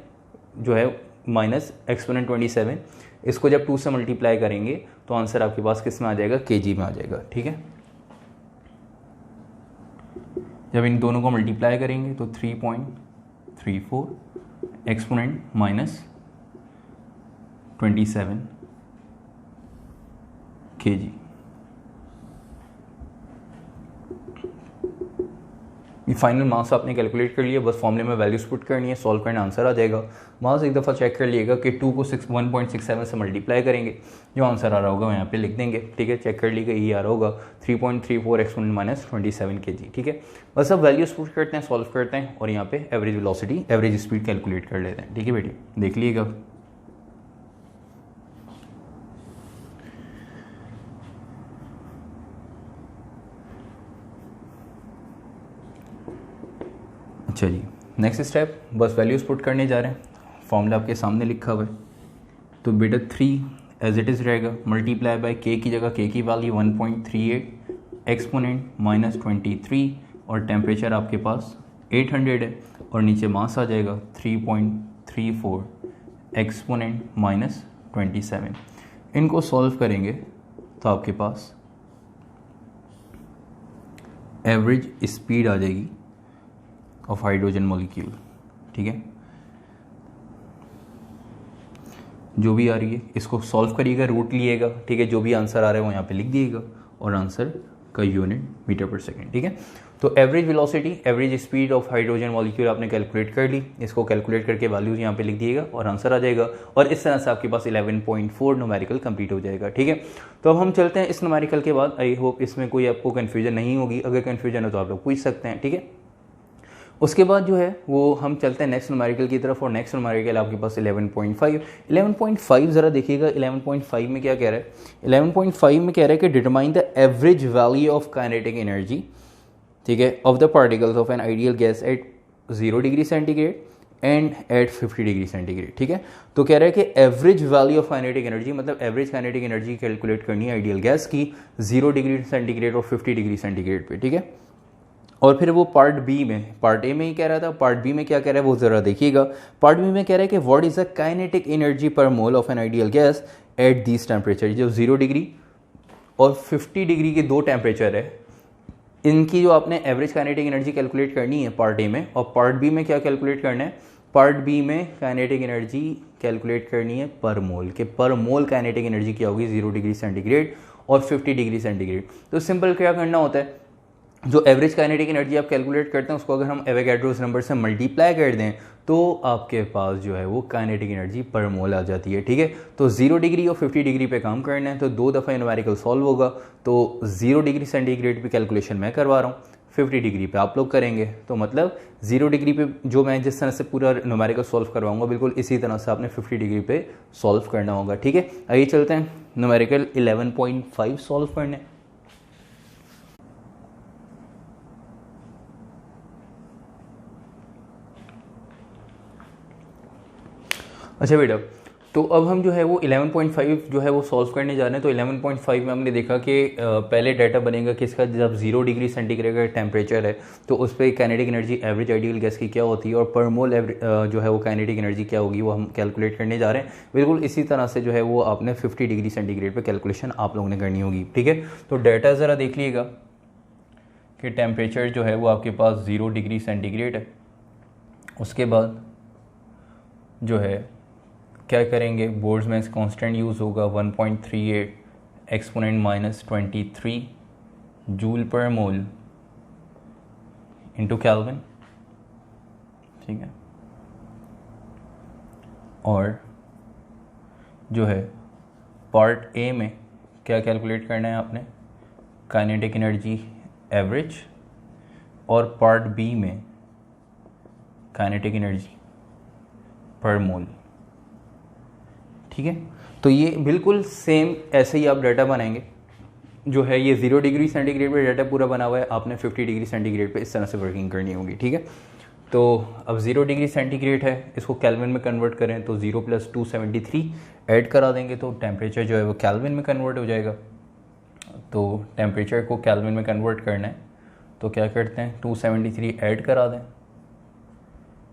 जो है माइनस एक्सपोनेंट 27, इसको जब 2 से मल्टीप्लाई करेंगे तो आंसर आपके पास किस में आ जाएगा? kg में आ जाएगा। ठीक है, जब इन दोनों को मल्टीप्लाई करेंगे तो 3.34 एक्सपोनेंट माइनस 27 kg। ये फाइनल मास आपने कैलकुलेट कर लिया, बस फॉर्मूले में वैल्यूज पुट करनी है, सॉल्व करना, आंसर आ जाएगा। मास एक दफ़ा चेक कर लिएगा कि 2 को 1.67 से मल्टीप्लाई करेंगे, जो आंसर आ रहा होगा यहाँ पे लिख देंगे। ठीक है, चेक कर लीजिएगा, ये आ रहा होगा 3.34 एक्सपोनेंट माइनस 27 kg। ठीक है, बस अब वैल्यूज पुट करते हैं, सॉल्व करते हैं और यहाँ पे average velocity, average speed calculate कर लेते हैं। ठीक है बेटी, देख लीजिएगा। अच्छा जी, नेक्स्ट स्टेप, बस वैल्यूज पुट करने जा रहे हैं। फॉर्मूला आपके सामने लिखा हुआ है, तो बेटा 3 एज इट इज़ रहेगा, मल्टीप्लाई बाय k की जगह k की वैल्यू 1.38 एक्सपोनेंट माइनस 23 और टेम्परेचर आपके पास 800 है और नीचे मास आ जाएगा 3.34 एक्सपोनेंट माइनस 27। इनको सॉल्व करेंगे तो आपके पास एवरेज स्पीड आ जाएगी ऑफ हाइड्रोजन मॉलिक्यूल। ठीक है, जो भी आ रही है इसको सॉल्व करिएगा, रूट लिएगा। ठीक है, जो भी आंसर आ रहा है वो यहाँ पे लिख दिएगा और आंसर का यूनिट मीटर पर सेकेंड। ठीक है, तो average velocity, average speed of hydrogen molecule आपने कैलकुलेट कर ली, इसको कैलकुलेट करके वैल्यूज यहाँ पे लिख दिएगा और आंसर आ जाएगा। और इस तरह से आपके पास 11.4 न्यूमेरिकल कंप्लीट हो जाएगा। ठीक है, तो अब हम चलते हैं इस न्यूमेरिकल के बाद। आई होप इसमें कोई आपको कन्फ्यूजन नहीं होगी, अगर कन्फ्यूजन है तो आप लोग पूछ सकते हैं। ठीक है, उसके बाद जो है वो हम चलते हैं नेक्स्ट न्यूमेरिकल की तरफ, और नेक्स्ट न्यूमेरिकल आपके पास 11.5 ज़रा देखिएगा 11.5 में क्या कह रहा है। 11.5 में कह रहा है कि determine the average value of kinetic energy, ठीक है, of the particles of an ideal gas at 0 degree centigrade and at 50 degree centigrade. ठीक है, तो कह रहा है कि average value of kinetic energy, मतलब एवरेज काइनेटिक एनर्जी कैलकुलेट करनी है आइडियल गैस की 0 डिग्री सेंटीग्रेड और 50 डिग्री सेंटीग्रेड पे। ठीक है, और फिर वो पार्ट बी में, पार्ट ए में ही कह रहा था, पार्ट बी में क्या कह रहा है वो ज़रा देखिएगा। पार्ट बी में कह रहा है कि what is the kinetic energy per mole of an ideal gas at this temperature. जो 0 डिग्री और 50 डिग्री के दो टेम्परेचर है, इनकी जो आपने एवरेज काइनेटिक एनर्जी कैलकुलेट करनी है पार्ट ए में, और पार्ट बी में क्या कैलकुलेट करना है? पार्ट बी में काइनेटिक एनर्जी कैलकुलेट करनी है पर मोल, के पर मोल काइनेटिक एनर्जी क्या होगी 0 डिग्री सेंटीग्रेड और 50 डिग्री सेंटीग्रेड। तो सिंपल क्या करना होता है, जो एवरेज काइनेटिक एनर्जी आप कैलकुलेट करते हैं उसको अगर हम एवोगैड्रोस नंबर से मल्टीप्लाई कर दें तो आपके पास जो है वो काइनेटिक एनर्जी पर मोल आ जाती है। ठीक है, तो 0 डिग्री और 50 डिग्री पे काम करना है, तो 2 दफ़ा न्यूमेरिकल सॉल्व होगा। तो 0 डिग्री सेंटीग्रेड पे कैलकुलेशन मैं करवा रहा हूँ, 50 डिग्री पे आप लोग करेंगे। तो मतलब 0 डिग्री पे जो मैं जिस तरह से पूरा न्यूमेरिकल सॉल्व करवाऊंगा, बिल्कुल इसी तरह से आपने 50 डिग्री पे सॉल्व करना होगा। ठीक है, आइए चलते हैं न्यूमेरिकल 11.5 सॉल्व करने। अच्छा बेटा, तो अब हम जो है वो 11.5 जो है वो सॉल्व करने जा रहे हैं। तो 11.5 में हमने देखा कि पहले डाटा बनेगा किसका, जब 0 डिग्री सेंटीग्रेड का टेम्परेचर है तो उस पर kinetic energy average ideal gas की क्या होती है, और पर मोल जो है वो काइनेटिक एनर्जी क्या होगी वो हम कैलकुलेट करने जा रहे हैं। बिल्कुल इसी तरह से जो है वो आपने 50 डिग्री सेंटीग्रेड पर कैलकुलेशन आप लोगों ने करनी होगी। ठीक है, तो डाटा ज़रा देख लीजिएगा कि टेम्परेचर जो है वो आपके पास 0 डिग्री सेंटीग्रेड है। उसके बाद जो है क्या करेंगे, बोर्ड्स में कांस्टेंट यूज़ होगा 1.38 एक्सपोनेंट माइनस 23 जूल पर मोल इंटू केल्विन, ठीक है। और जो है पार्ट ए में क्या कैलकुलेट करना है आपने, काइनेटिक एनर्जी एवरेज, और पार्ट बी में काइनेटिक एनर्जी पर मोल, ठीक है। तो ये बिल्कुल सेम ऐसे ही आप डाटा बनाएंगे। जो है ये 0 डिग्री सेंटीग्रेड पे डाटा पूरा बना हुआ है, आपने 50 डिग्री सेंटीग्रेड पे इस तरह से वर्किंग करनी होगी, ठीक है। तो अब 0 डिग्री सेंटीग्रेड है, इसको केल्विन में कन्वर्ट करें तो 0 + 273 ऐड करा देंगे तो टेम्परेचर जो है वो केल्विन में कन्वर्ट हो जाएगा। तो टेम्परेचर को केल्विन में कन्वर्ट करना है तो क्या करते हैं, 273 ऐड करा दें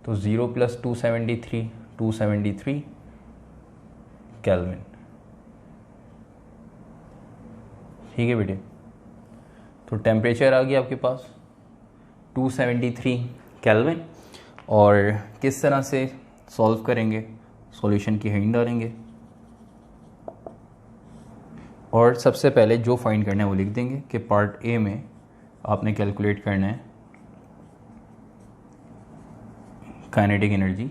तो 0 + 273 273 केल्विन, ठीक है बेटे। तो टेम्परेचर आ गया आपके पास 273 केल्विन। और किस तरह से सॉल्व करेंगे, सॉल्यूशन की हिंट डालेंगे और सबसे पहले जो फाइंड करना है वो लिख देंगे कि पार्ट ए में आपने कैलकुलेट करना है काइनेटिक एनर्जी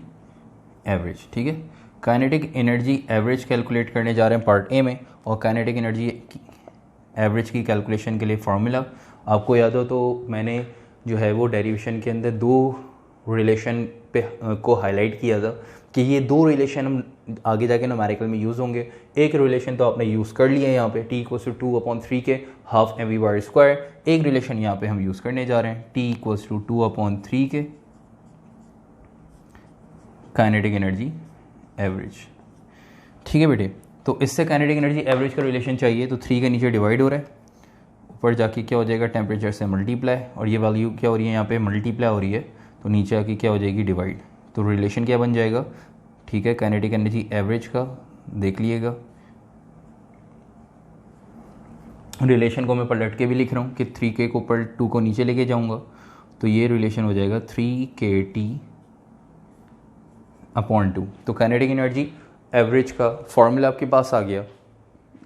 एवरेज, ठीक है। काइनेटिक एनर्जी एवरेज कैलकुलेट करने जा रहे हैं पार्ट ए में, और काइनेटिक एनर्जी एवरेज की कैलकुलेशन के लिए फार्मूला आपको याद हो तो मैंने जो है वो डेरिवेशन के अंदर 2 रिलेशन पे को हाईलाइट किया था कि ये 2 रिलेशन हम आगे जाके न्यूमेरिकल में यूज़ होंगे। एक रिलेशन तो आपने यूज़ कर लिया है यहाँ पे, T = 2/3 के हाफ mv/2। एक रिलेशन यहाँ पे हम यूज़ करने जा रहे हैं T = 2/3 के काइनेटिक एनर्जी एवरेज, ठीक है बेटे। तो इससे काइनेटिक एनर्जी एवरेज का रिलेशन चाहिए तो 3 के नीचे डिवाइड हो रहा है, ऊपर जाके क्या हो जाएगा टेम्परेचर से मल्टीप्लाई, और ये वैल्यू क्या हो रही है यहाँ पे मल्टीप्लाई हो रही है तो नीचे आके क्या हो जाएगी डिवाइड। तो रिलेशन क्या बन जाएगा, ठीक है, काइनेटिक एनर्जी एवरेज का देख लीजिएगा। रिलेशन को मैं पलट के भी लिख रहा हूँ कि 3k को ऊपर 2 को नीचे लेके जाऊँगा तो ये रिलेशन हो जाएगा 3kT/2। तो काइनेटिक एनर्जी एवरेज का फॉर्मूला आपके पास आ गया।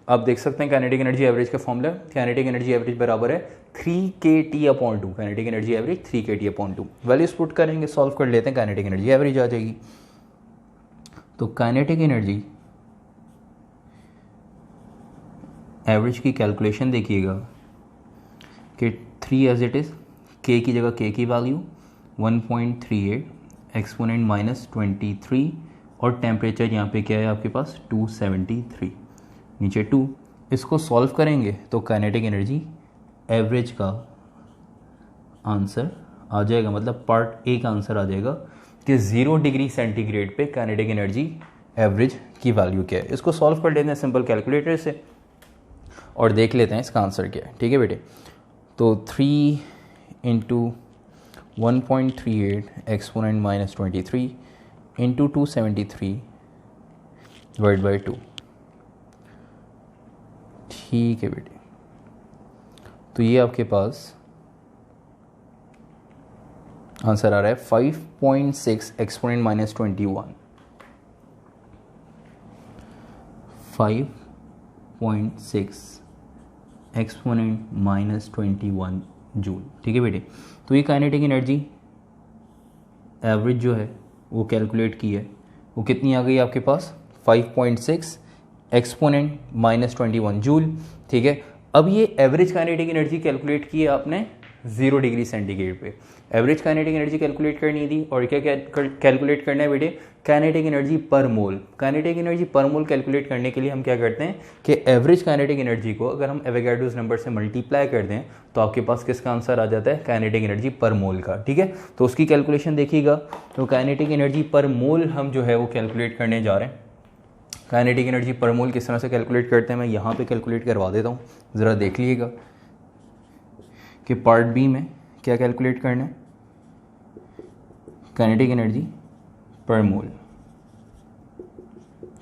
आप देख सकते हैं काइनेटिक एनर्जी एवरेज का फॉर्मूला, काइनेटिक एनर्जी एवरेज बराबर है 3kT/2। Kinetic energy average 3kT/2। Values put करेंगे, सॉल्व कर लेते हैं, काइनेटिक एनर्जी एवरेज आ जाएगी। तो काइनेटिक एनर्जी एवरेज की कैलकुलेशन देखिएगा कि 3 एज इट इज़, k की जगह k की वैल्यू 1.38 एक्सपोनेंट -23, और टेम्परेचर यहाँ पे क्या है आपके पास 273, नीचे 2। इसको सॉल्व करेंगे तो काइनेटिक एनर्जी एवरेज का आंसर आ जाएगा, मतलब पार्ट ए का आंसर आ जाएगा कि 0 डिग्री सेंटीग्रेड पे काइनेटिक एनर्जी एवरेज की वैल्यू क्या है। इसको सॉल्व कर लेते हैं सिंपल कैलकुलेटर से और देख लेते हैं इसका आंसर क्या है, ठीक है बेटे। तो 3 × 1.38 एक्सपोनेंट -23 इंटू 273 डिवाइड बाई 2, ठीक है बेटे। तो ये आपके पास आंसर आ रहा है 5.6 एक्सपोनेंट -21, 5.6 एक्सपोनेंट -21 जूल, ठीक है बेटे। तो ये काइनेटिक एनर्जी एवरेज जो है वो कैलकुलेट की है, वो कितनी आ गई आपके पास 5.6 एक्सपोनेंट -21 जूल, ठीक है। अब ये एवरेज काइनेटिक एनर्जी कैलकुलेट की है आपने 0 डिग्री सेंटीग्रेड पे। एवरेज काइनेटिक एनर्जी कैलकुलेट करनी थी, और क्या कैलकुलेट करना है बेटे, काइनेटिक एनर्जी पर मोल। काइनेटिक एनर्जी पर मोल कैलकुलेट करने के लिए हम क्या करते हैं कि एवरेज काइनेटिक एनर्जी को अगर हम एवोगाड्रोस नंबर से मल्टीप्लाई कर दें तो आपके पास किसका आंसर आ जाता है, काइनेटिक एनर्जी पर मोल का, ठीक है। तो उसकी कैलकुलेशन देखिएगा। तो काइनेटिक एनर्जी पर मोल हम जो है वो कैलकुलेट करने जा रहे हैं। काइनेटिक एनर्जी पर मोल किस तरह से कैलकुलेट करते हैं मैं यहाँ पे कैलकुलेट करवा देता हूँ, ज़रा देख लीजिएगा कि पार्ट बी में क्या कैलकुलेट करना है, काइनेटिक एनर्जी पर मोल।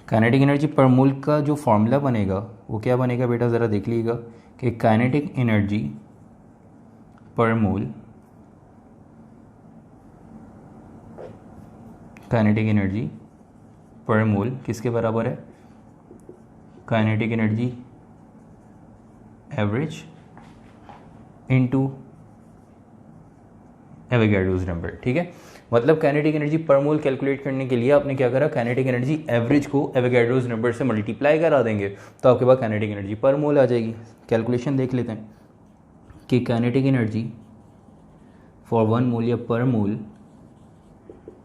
काइनेटिक एनर्जी पर मोल का जो फॉर्मूला बनेगा वो क्या बनेगा बेटा, ज़रा देख लीजिएगा कि काइनेटिक एनर्जी पर मोल, काइनेटिक एनर्जी पर मोल किसके बराबर है, kinetic energy average into Avogadro's number. ठीक है, मतलब काइनेटिक एनर्जी पर मोल कैलकुलेट करने के लिए आपने क्या करा, काइनेटिक एनर्जी एवरेज को एवोगैड्रोस नंबर से मल्टीप्लाई करा देंगे तो आपके पास काइनेटिक एनर्जी पर मोल आ जाएगी। कैलकुलेशन देख लेते हैं कि काइनेटिक एनर्जी फॉर 1 मोल या पर मोल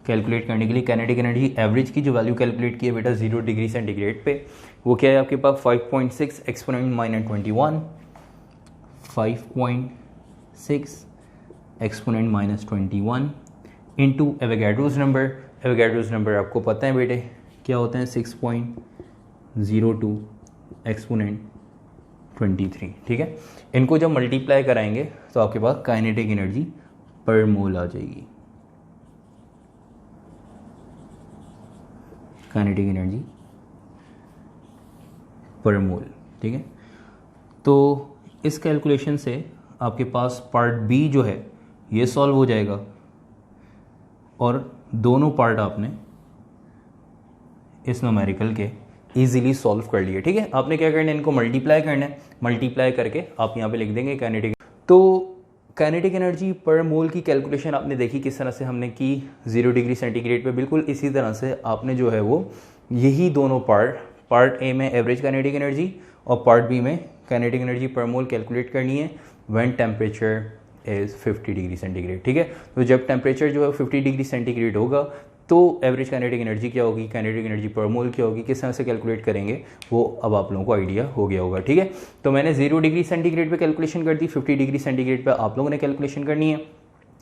कैलकुलेट करने के लिए काइनेटिक एनर्जी एवरेज की जो वैल्यू कैलकुलेट की है बेटा 0 डिग्री सेंटीग्रेड पे, वो क्या है आपके पास 5.6 exponent minus 21, 5.6 exponent minus 21 into Avogadro's number. Avogadro's number आपको पता है बेटे क्या होता है, 6.02 एक्सपोनेंट 23। ठीक है, इनको जब मल्टीप्लाई कराएंगे तो आपके पास काइनेटिक एनर्जी पर मोल आ जाएगी, काइनेटिक एनर्जी पर मोल। ठीक है, तो इस कैलकुलेशन से आपके पास पार्ट बी जो है ये सॉल्व हो जाएगा और दोनों पार्ट आपने इस न्यूमेरिकल के इजीली सॉल्व कर लिए। ठीक है, आपने क्या करना है, इनको मल्टीप्लाई करना है, मल्टीप्लाई करके आप यहाँ पे लिख देंगे काइनेटिक। तो काइनेटिक एनर्जी पर मोल की कैलकुलेशन आपने देखी किस तरह से हमने की 0 डिग्री सेंटीग्रेड पे, बिल्कुल इसी तरह से आपने जो है वो यही दोनों पार्ट ए में एवरेज काइनेटिक एनर्जी और पार्ट बी में काइनेटिक एनर्जी पर मोल कैलकुलेट करनी है when temperature is 50 degree centigrade. ठीक है, तो जब टेम्परेचर जो है 50 डिग्री सेंटीग्रेड होगा तो एवरेज काइनेटिक एनर्जी क्या होगी, काइनेटिक एनर्जी पर मोल क्या होगी, किस तरह से कैलकुलेट करेंगे वो अब आप लोगों को आइडिया हो गया होगा। ठीक है, तो मैंने 0 डिग्री सेंटीग्रेड पे कैलकुलेशन कर दी, 50 डिग्री सेंटीग्रेड पे आप लोगों ने कैलकुलेशन करनी है।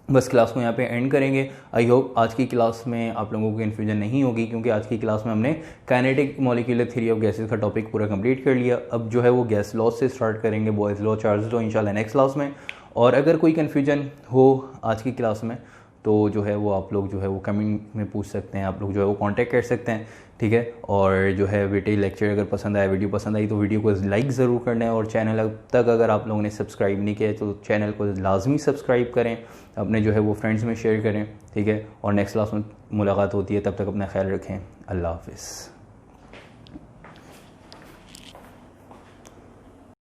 बस क्लास को यहाँ पे एंड करेंगे। आई होप आज की क्लास में आप लोगों को कन्फ्यूजन नहीं होगी, क्योंकि आज की क्लास में हमने kinetic molecular theory of gases का टॉपिक पूरा कंप्लीट कर लिया। अब जो है वो गैस लॉ से स्टार्ट करेंगे, बॉयज़ लॉ, चार्ल्स लॉ इंशाल्लाह नेक्स्ट क्लास में। और अगर कोई कन्फ्यूजन हो आज की क्लास में तो जो है वो आप लोग जो है वो कमेंट में पूछ सकते हैं, आप लोग जो है वो कांटेक्ट कर सकते हैं। ठीक है, और जो है बेटे लेक्चर अगर पसंद आया, वीडियो पसंद आई तो वीडियो को लाइक ज़रूर करना है, और चैनल अब तक अगर आप लोगों ने सब्सक्राइब नहीं किया है तो चैनल को लाजमी सब्सक्राइब करें, अपने जो है वो फ्रेंड्स में शेयर करें। ठीक है, और नेक्स्ट क्लास में मुलाकात होती है, तब तक अपना ख्याल रखें। अल्लाह हाफिज़।